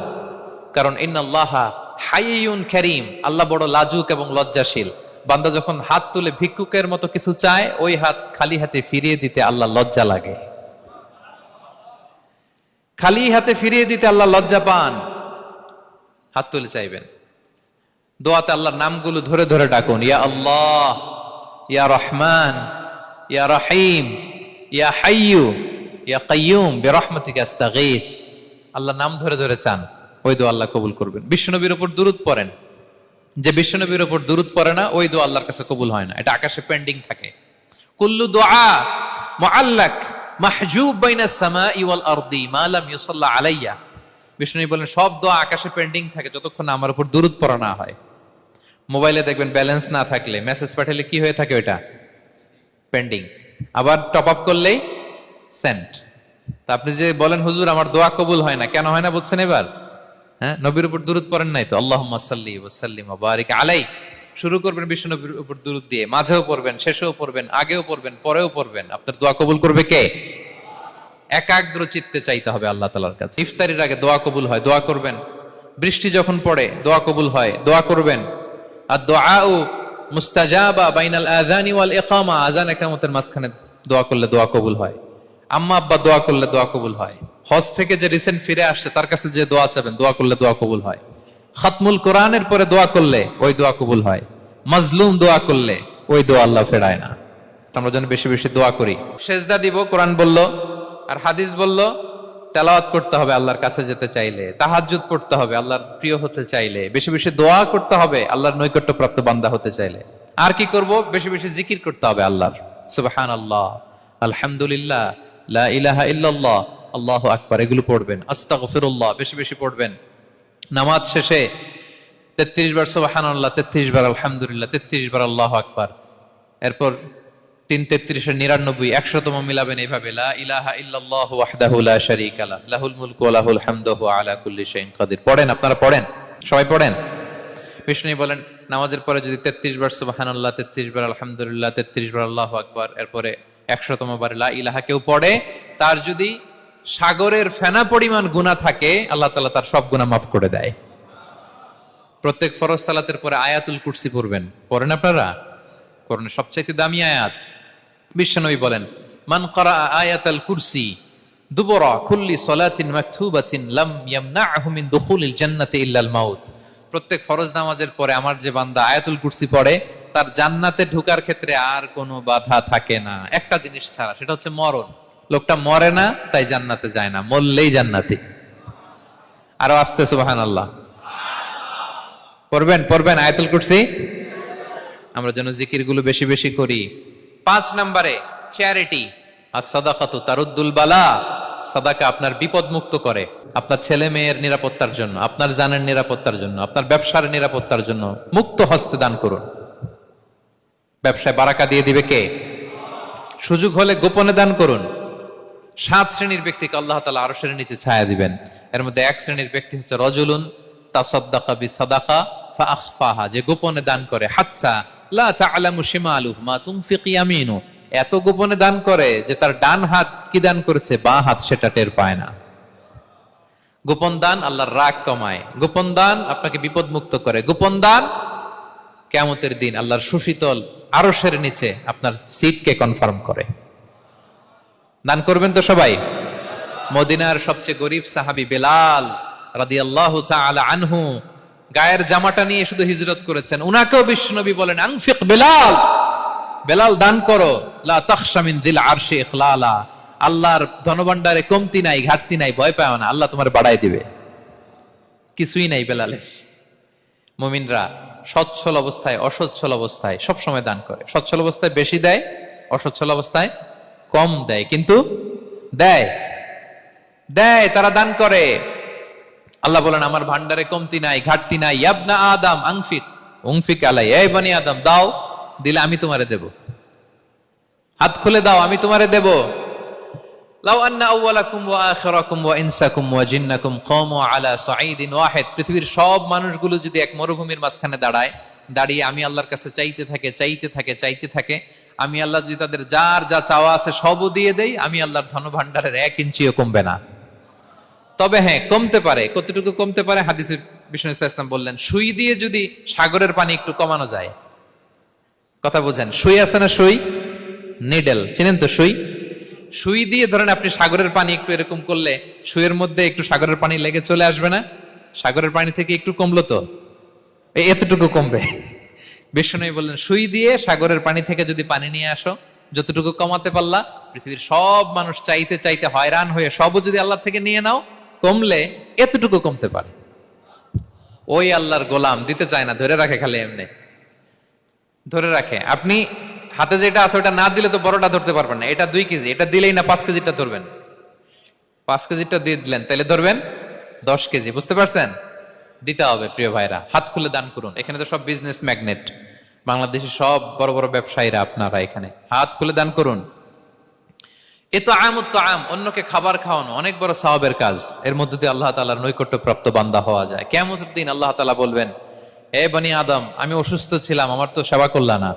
A: কারণ ইন্নাল্লাহা হাইয়ুন কারীম, আল্লাহ বড় লাজুক এবং লজ্জাশীল। বান্দা যখন হাত তুলে ভিক্ষুকের মতো কিছু চায়, ওই হাত খালি হাতে ফিরিয়ে দিতে আল্লাহ লজ্জা লাগে। খালি হাতে ফিরিয়ে দিতে আল্লাহ লজ্জা পান। হাত তুলে চাইবেন। দোয়াতে আল্লাহর নামগুলো ধরে ধরে ডাকুন। ইয়া আল্লাহ, ইয়া রহমান, ইয়া রহিম, ইয়া হাইয়ু, ইয়া কাইয়ুম বিরহমাতিকা আস্তাগীথ। আল্লাহর নাম ধরে ধরে চান, ওই দোয়া আল্লাহ কবুল করবেন। বিশ্বনবীর উপর দুরূদ পড়েন। যে বিশ্বনবীর উপর দুরূদ পড়ে না, ওই দোয়া আল্লাহর কাছে কবুল হয় না, এটা আকাশে পেন্ডিং থাকে। কুল্লু দুআ মুআল্লাক মাহজুব বাইনাস সামাই ওয়াল আরদি মা লাম ইউসাল্লা আলাইয়া। বিষ্ণু বলেন সব দোয়া আকাশে পেন্ডিং থাকে যতক্ষণ না আমার উপর দুরূদ পড়া না হয়। মোবাইলে দেখবেন ব্যালেন্স না থাকলে মেসেজ পাঠালে কি হয়ে থাকে? ওইটা পেন্ডিং। আবার টপ আপ করলেই সেন্ট। তা আপনি যে বলেন হুজুর আমার দোয়া কবুল হয় না, কেন হয় না বলছেন এবার? হ্যাঁ, নবীর উপর দুরূদ পড়েন নাই তো। আল্লাহুম্মা সাল্লি ওয়া সাল্লিম ওয়া বারিক আলাইহি। শুরু করবেন বিশ্ব নবীর উপর দুরূদ দিয়ে, মাঝেও পড়বেন, শেষেও পড়বেন, আগেও পড়বেন, পরেও পড়বেন। আপনার দোয়া কবুল করবে কে? একাগ্র চিত্তে চাইতে হবে আল্লাহ তাআলার কাছে। ইফতারির আগে দোয়া কবুল হয়, দোয়া করবেন। বৃষ্টি যখন পড়ে দোয়া কবুল হয়, দোয়া করবেন। আর দুআউ মুস্তাজাবা বাইনাল আযানি ওয়াল ইকামা। আযান ইকামতের মাঝখানে দোয়া করলে দোয়া কবুল হয়। আম্মা আব্বা দোয়া করলে দোয়া কবুল হয়। হজ থেকে যে রিসেন্ট ফিরে আসছে তার কাছে যে দোয়া চাবেন, দোয়া করলে দোয়া কবুল হয়। খাতমুল কোরআনের পরে দোয়া করলে ওই দোয়া কবুল হয়। মাজলুম দোয়া করলে ওই দোয়া আল্লাহ ফেরায় না। আমরা যেন বেশি বেশি দোয়া করি। সেজদা দিব, কোরআন বলল আর হাদিস বলল তেলাওয়াত করতে হবে আল্লাহর কাছে যেতে চাইলে, তাহাজ্জুদ পড়তে হবে আল্লাহর প্রিয় হতে চাইলে, বেশি বেশি দোয়া করতে হবে আল্লাহর নৈকট্যপ্রাপ্ত বান্দা হতে চাইলে। আর কি করব? বেশি বেশি জিকির করতে হবে আল্লাহর। সুবহানাল্লাহ, আলহামদুলিল্লাহ, লা ইলাহা ইল্লাল্লাহ, আল্লাহু আকবার, এগুলো পড়বেন। আস্তাগফিরুল্লাহ বেশি বেশি পড়বেন। নামাজ শেষে 33 বার সুবহানাল্লাহ, 33 বার আলহামদুলিল্লাহ, 33 বার আল্লাহু আকবার। এরপর 3 33 99 100তম মিলাবেন এইভাবে। লা ইলাহা ইল্লাল্লাহু ওয়াহদাহু লা শারীকা লাহু লাহুল মুলকু ওয়া লাহুল হামদু ওয়া আলা কুল্লি শাইইন কাদির। পড়েন, আপনারা পড়েন, সবাই পড়েন। বিষ্ণু বলেন নামাজের পরে যদি 33 বার সুবহানাল্লাহ, 33 বার আলহামদুলিল্লাহ, 33 বার আল্লাহু আকবার, এরপরে 100তম বার লা ইলাহা কেউ পড়ে, তার যদি সাগরের ফেনা পরিমাণ গুনাহ থাকে আল্লাহ তাআলা তার সব গুনাহ মাফ করে দেয়। প্রত্যেক ফরজ সালাতের পরে আয়াতুল কুরসি পড়বেন। পড়েন আপনারা? কোরআনের সবচাইতে দামি আয়াত। বিশ্বনবী বলেন মান ক্বারা আয়াতাল কুরসি দুবরা কুল্লি সালাতিন মাকতুবাতিন লাম ইয়ামনাহু মিন দুখুলিল জান্নাতি ইল্লাল মাউত। প্রত্যেক ফরজ নামাজের পরে আমার যে বান্দা আয়াতুল কুরসি পড়ে তার জান্নাতে ঢোকার ক্ষেত্রে আর কোনো বাধা থাকে না, একটা জিনিস ছাড়া, সেটা হচ্ছে মরণ। লোকটা মরে না তাই জান্নাতে যায় না, মরলেই জান্নাতি। আরো আস্তে সুবহানাল্লাহ পড়বেন আয়াতুল কুরসি। আমরা যেন জিকির গুলো বেশি বেশি করি। 5 নম্বরে চ্যারিটি আর সাদাকাতু তারুদ্দুল বালা। সাদাকা আপনার বিপদ মুক্ত করে, আপনার ছেলে মেয়ের নিরাপত্তার জন্য, আপনার জানের নিরাপত্তার জন্য, আপনার ব্যবসার নিরাপত্তার জন্য মুক্ত হস্তে দান করুন। ব্যবসায় বারাকা দিয়ে দিবে কে? সুযোগ হলে গোপনে দান করুন। 7 শ্রেণীর ব্যক্তিকে আল্লাহ তাআলা আরশের নিচে ছায়া দিবেন। এর মধ্যে 1 শ্রেণীর ব্যক্তি হচ্ছে রজুলুন তাসাদ্দাকা বিসাদাকা ফাআখফাহা, যে গোপনে দান করে। হাত্তা লা তা'লামু শিমালুহু মা তুনফিকু ইয়ামিনু, এত গোপনে দান করে যে তার ডান হাত কি দান করেছে বাঁ হাত সেটা টের পায় না। গোপন দান আল্লাহর রাগ কমায়, গোপন দান আপনাকে বিপদ মুক্ত করে, গোপন দান কিয়ামতের দিন আল্লাহর সুশীতল আরশের নিচে আপনার সিটকে কনফার্ম করে। দান করবেন তো সবাই। মদিনার সবচেয়ে গরিব সাহাবী বেলাল রাদিয়াল্লাহু তাআলা আনহু গায়ের জামাটা নিয়ে শুধু হিজরত করেছেন। উনাকেও বিশ্বনবী বলেন আনফিক বেলাল, বেলাল দান করো। লা তাখশা মিন যিল আরশি ইখলালা, আল্লাহর ধনভাণ্ডারে কমতি নাই, ঘাটতি নাই, ভয় পাও না, আল্লাহ তোমার বাড়াই দিবে। কিছুই নাই বেলালের। মুমিনরা সচ্ছল অবস্থায় অসচ্ছল অবস্থায় সব সময় দান করে। সচ্ছল অবস্থায় বেশি দেয়, অসচ্ছল অবস্থায় কম দেয়, কিন্তু দেয়। তারা দান করে। আল্লাহ বলেন আমার ভান্ডারে কমতি নাই, ঘাটতি নাই। ইয়াবনা আদম আনফিক উনফিক আলাই, এই বনি আদম দাও, দিলে আমি তোমারে দেব। হাত খুলে দাও, আমি তোমারে দেব। লাউ আন্না আউওয়ালাকুম ওয়া আখিরাকুম ওয়া ইনসাকুম ওয়া জিন্নাকুম কামু আলা সাঈদিন ওয়াহিদ, পৃথিবীর সব মানুষগুলো যদি এক মরুভূমির মাঝখানে দাঁড়িয়ে আমি আল্লাহর কাছে চাইতে থাকে, আমি আল্লাহ যদি তাদের যার যা চাওয়া আছে সবও দিয়ে দেই, আমি আল্লাহর ধনভাণ্ডারের 1 ইঞ্চিও কমবে না। তবে হ্যাঁ, কমতে পারে। কতটুকু কমতে পারে? হাদিসে বিষ্ণু ইসলাম বললেন, সুই দিয়ে যদি সাগরের পানি একটু কমানো যায়। কথা বুঝেন? সুই আছে না, সুই নিডেল, চিনেন তো সুই দিয়ে ধরেন আপনি সাগরের পানি একটু এরকম করলে সুইয়ের মধ্যে একটু সাগরের পানি লেগে চলে আসবে না? সাগরের পানি থেকে একটু কমলো তো এতটুকু কমবে। বিষ্ণু বললেন সুই দিয়ে সাগরের পানি থেকে যদি পানি নিয়ে আসো, যতটুকু কমাতে পারলা, পৃথিবীর সব মানুষ চাইতে হয়রান হয়ে সবও যদি আল্লাহ থেকে নিয়ে নাও, কমলে এতটুকু কমতে পারে। ওই আল্লাহর গোলাম দিতে চায় না, ধরে রাখে, খালি এমনি ধরে রাখে। আপনি হাতে যেটা আছে ওটা না দিলে তো বড়টা ধরতে পারবেন না। এটা 2 কেজি, এটা দিলেই না 5 কেজিটা ধরবেন। 5 কেজিটা দিয়ে দিলেন, তাহলে ধরবেন 10 কেজি। বুঝতে পারছেন? দিতে হবে প্রিয় ভাইরা। হাত খুলে দান করুন। এখানে তো সব বিজনেস ম্যাগনেট, বাংলাদেশের সব বড় বড় ব্যবসায়ীরা আপনারা এখানে। হাত খুলে দান করুন। ইতআমুত তাআম, অন্যকে খাবার খাওয়ানো অনেক বড় সওয়াবের কাজ। এর মধ্যে দিয়ে আল্লাহ তাআলার নৈকট্যপ্রাপ্ত বান্দা হওয়া যায়। কিয়ামতের দিন আল্লাহ তাআলা বলবেন, হে বনি আদম, আমি অসুস্থ ছিলাম, আমার তো সেবা করলা না।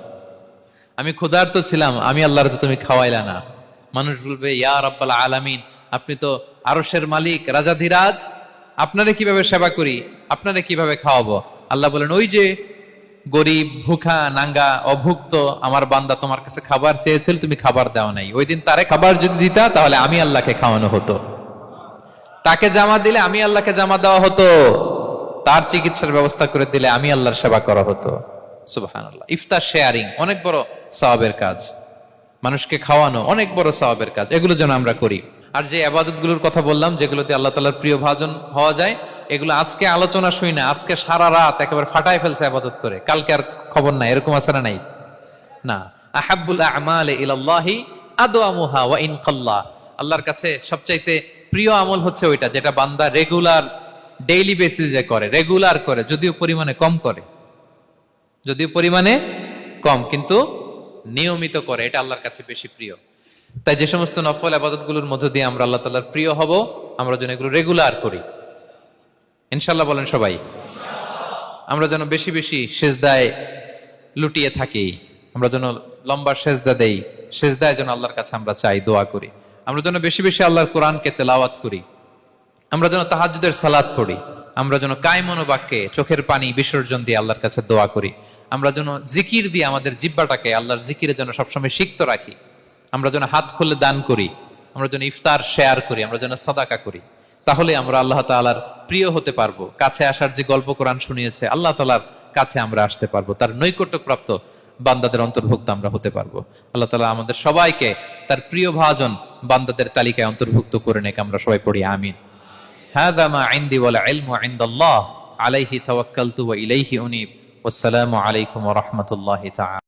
A: আমি ক্ষুধার্ত ছিলাম, আমি আল্লাহর তো তুমি খাওয়াইলা না। মানুষ বলবে, ইয়া রাব্বাল আলামিন, আপনি তো আরশের মালিক, রাজাধিরাজ, আপনারে কিভাবে সেবা করি, আপনারে কিভাবে খাওয়াবো? আল্লাহ বলেন, ওই যে গরিব, ভুখা, নাঙ্গা, অভুক্ত আমার বান্দা তোমার কাছে খাবার চেয়েছিল, তুমি খাবার দাও নাই। ওই দিন তারে খাবার যদি দিতা, তাহলে আমি আল্লাহকে খাওয়ানো হতো। তাকে জামা দিলে আমি আল্লাহকে জামা দেওয়া হতো। তার চিকিৎসার ব্যবস্থা করে দিলে আমি আল্লাহর সেবা করা হতো। সুবহানাল্লাহ। ইফতার শেয়ারিং অনেক বড় সওয়াবের কাজ। মানুষকে খাওয়ানো অনেক বড় সওয়াবের কাজ। এগুলো যেন আমরা করি। আর যে ইবাদতগুলোর কথা বললাম, যেগুলোতে আল্লাহ তাআলার প্রিয় ভাজন হওয়া যায়, এগুলো আজকে আলোচনা শুই না, আজকে সারা রাত একেবারে ফাটায় ফেলছে ইবাদত করে, কালকে আর খবর নাই। এরকম আছে না নাই? না। আহাব্বুল আ'মালি ইলাল্লাহি আদওয়ামুহা ওয়া ইন কাল্লা, আল্লাহর কাছে সবচাইতে প্রিয় আমল হচ্ছে ওইটা যেটা বান্দা রেগুলার, ডেইলি বেসিসে করে, রেগুলার করে, যদিও পরিমাণে কম, কিন্তু নিয়মিত করে। এটা আল্লাহর কাছে বেশি প্রিয়। তাই যে সমস্ত নফল ইবাদতগুলোর মধ্য দিয়ে আমরা আল্লাহ তাআলার প্রিয় হব, আমরা যেন এগুলো রেগুলার করি। ইনশাআল্লাহ বলেন সবাই। আমরা যেন বেশি বেশি সেজদায় লুটিয়ে থাকি, আমরা যেন লম্বা সেজদা দেই, সেজদায় যেন আল্লাহর কাছে আমরা চাই, দোয়া করি। আমরা যেন বেশি বেশি আল্লাহর কোরআনকে তেলাওয়াত করি, আমরা যেন তাহাজ্জুদের সালাত পড়ি, আমরা যেন কায়মন বাক্যে চোখের পানি বিসর্জন দিয়ে আল্লাহর কাছে দোয়া করি, আমরা যেন জিকির দিয়ে আমাদের জিহ্বাটাকে আল্লাহর জিকিরে যেন সবসময় সিক্ত রাখি, আমরা যেন হাত খুলে দান করি, আমরা যেন ইফতার শেয়ার করি, আমরা যেন সাদাকা করি। তাহলে আমরা আল্লাহ তাআলার প্রিয় হতে পারবো। কাছে আসার যে গল্প কোরআন শুনিয়েছে, আল্লাহ তাআলার কাছে আমরা আসতে পারবো, তার নৈকট্যপ্রাপ্ত বান্দাদের অন্তর্ভুক্ত আমরা হতে পারবো। আল্লাহ তাআলা আমাদের সবাইকে তার প্রিয় ভাজন বান্দাদের তালিকায় অন্তর্ভুক্ত করে নেক। আমরা সবাই পড়ি আমিন। হাযা মা ইনদি ওয়াল ইলমু ইনদাল্লাহ আলাইহি তাওয়াক্কালতু ওয়া ইলাইহি উনীব। ওয়াসসালামু আলাইকুম ওয়া রাহমাতুল্লাহি তাআলা।